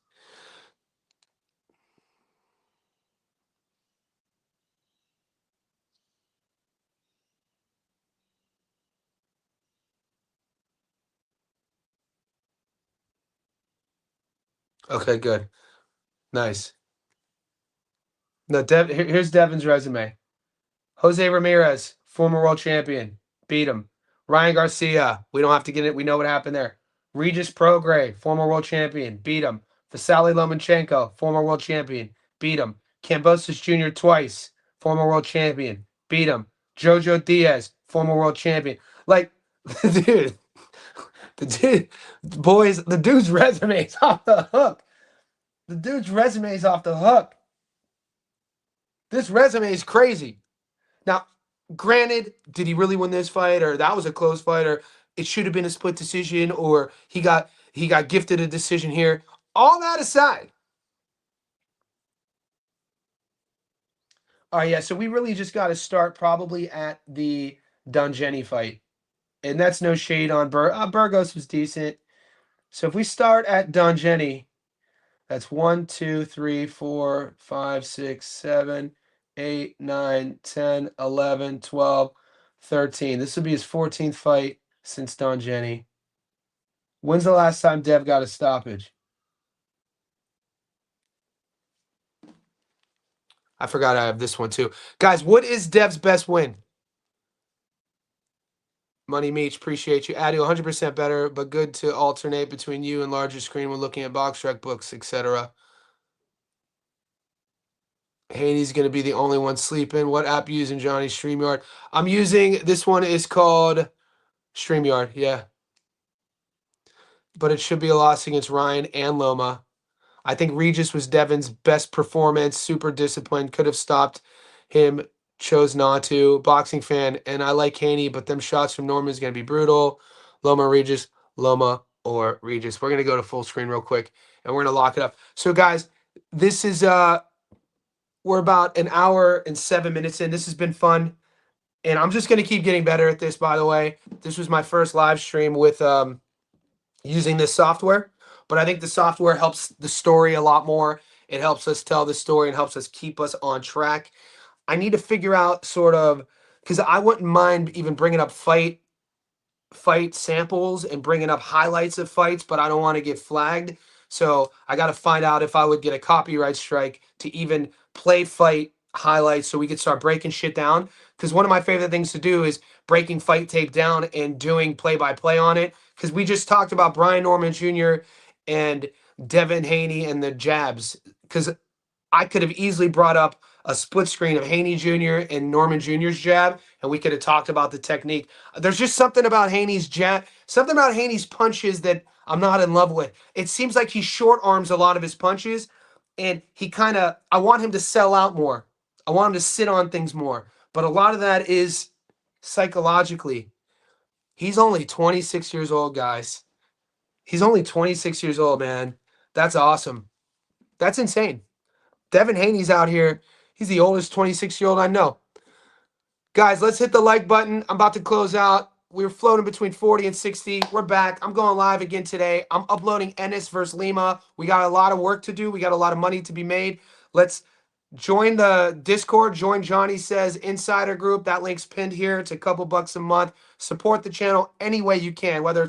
Okay, good. Nice. No, here's Devin's resume. Jose Ramirez, former world champion, beat him. Ryan Garcia, we don't have to get it. We know what happened there. Regis Prograis, former world champion, beat him. Vasily Lomachenko, former world champion, beat him. Kambosos Jr. twice, former world champion, beat him. Jojo Diaz, former world champion. Like, dude, the dude's resume is off the hook. The dude's resume is off the hook. This resume is crazy. Now, granted, did he really win this fight, or that was a close fight, or it should have been a split decision, or he got gifted a decision here? All that aside, all right, yeah. So we really just got to start probably at the Dungenny fight, and that's no shade on Burgos was decent. So if we start at Dungenny, that's 1, 2, 3, 4, 5, 6, 7, 8, 9, 10, 11, 12, 13. This will be his 14th fight since Dungenny. When's the last time Dev got a stoppage? I forgot I have this one too. Guys, what is Dev's best win? Money Meach, appreciate you. Addy, 100% better, but good to alternate between you and larger screen when looking at box rec books, etc. Haney's going to be the only one sleeping. What app you using, Johnny? StreamYard. I'm using, this one is called StreamYard, yeah. But it should be a loss against Ryan and Loma. I think Regis was Devin's best performance, super disciplined, could have stopped him, chose not to. Boxing fan, and I like Haney, but them shots from Norman is going to be brutal. Loma, Regis, Loma, or Regis. We're going to go to full screen real quick, and we're going to lock it up. So, guys, this is, we're about an hour and 7 minutes in. This has been fun, and I'm just going to keep getting better at this, by the way. This was my first live stream with using this software. But I think the software helps the story a lot more. It helps us tell the story and helps us keep us on track. I need to figure out sort of, because I wouldn't mind even bringing up fight samples and bringing up highlights of fights, but I don't want to get flagged. So I got to find out if I would get a copyright strike to even play fight highlights so we could start breaking shit down. Because one of my favorite things to do is breaking fight tape down and doing play-by-play on it. Because we just talked about Brian Norman Jr. and Devin Haney and the jabs. Because I could have easily brought up a split screen of Haney Jr. and Norman Jr.'s jab, and we could have talked about the technique. There's just something about Haney's jab, something about Haney's punches that I'm not in love with. It seems like he short arms a lot of his punches, and I want him to sell out more. I want him to sit on things more. But a lot of that is psychologically. He's only 26 years old, guys. He's only 26 years old, man. That's awesome. That's insane. Devin Haney's out here. He's the oldest 26-year-old I know. Guys, let's hit the like button. I'm about to close out. We were floating between 40 and 60. We're back. I'm going live again today. I'm uploading Ennis versus Lima. We got a lot of work to do. We got a lot of money to be made. Let's join the Discord. Join Johnny Says Insider Group. That link's pinned here. It's a couple bucks a month. Support the channel any way you can, whether it's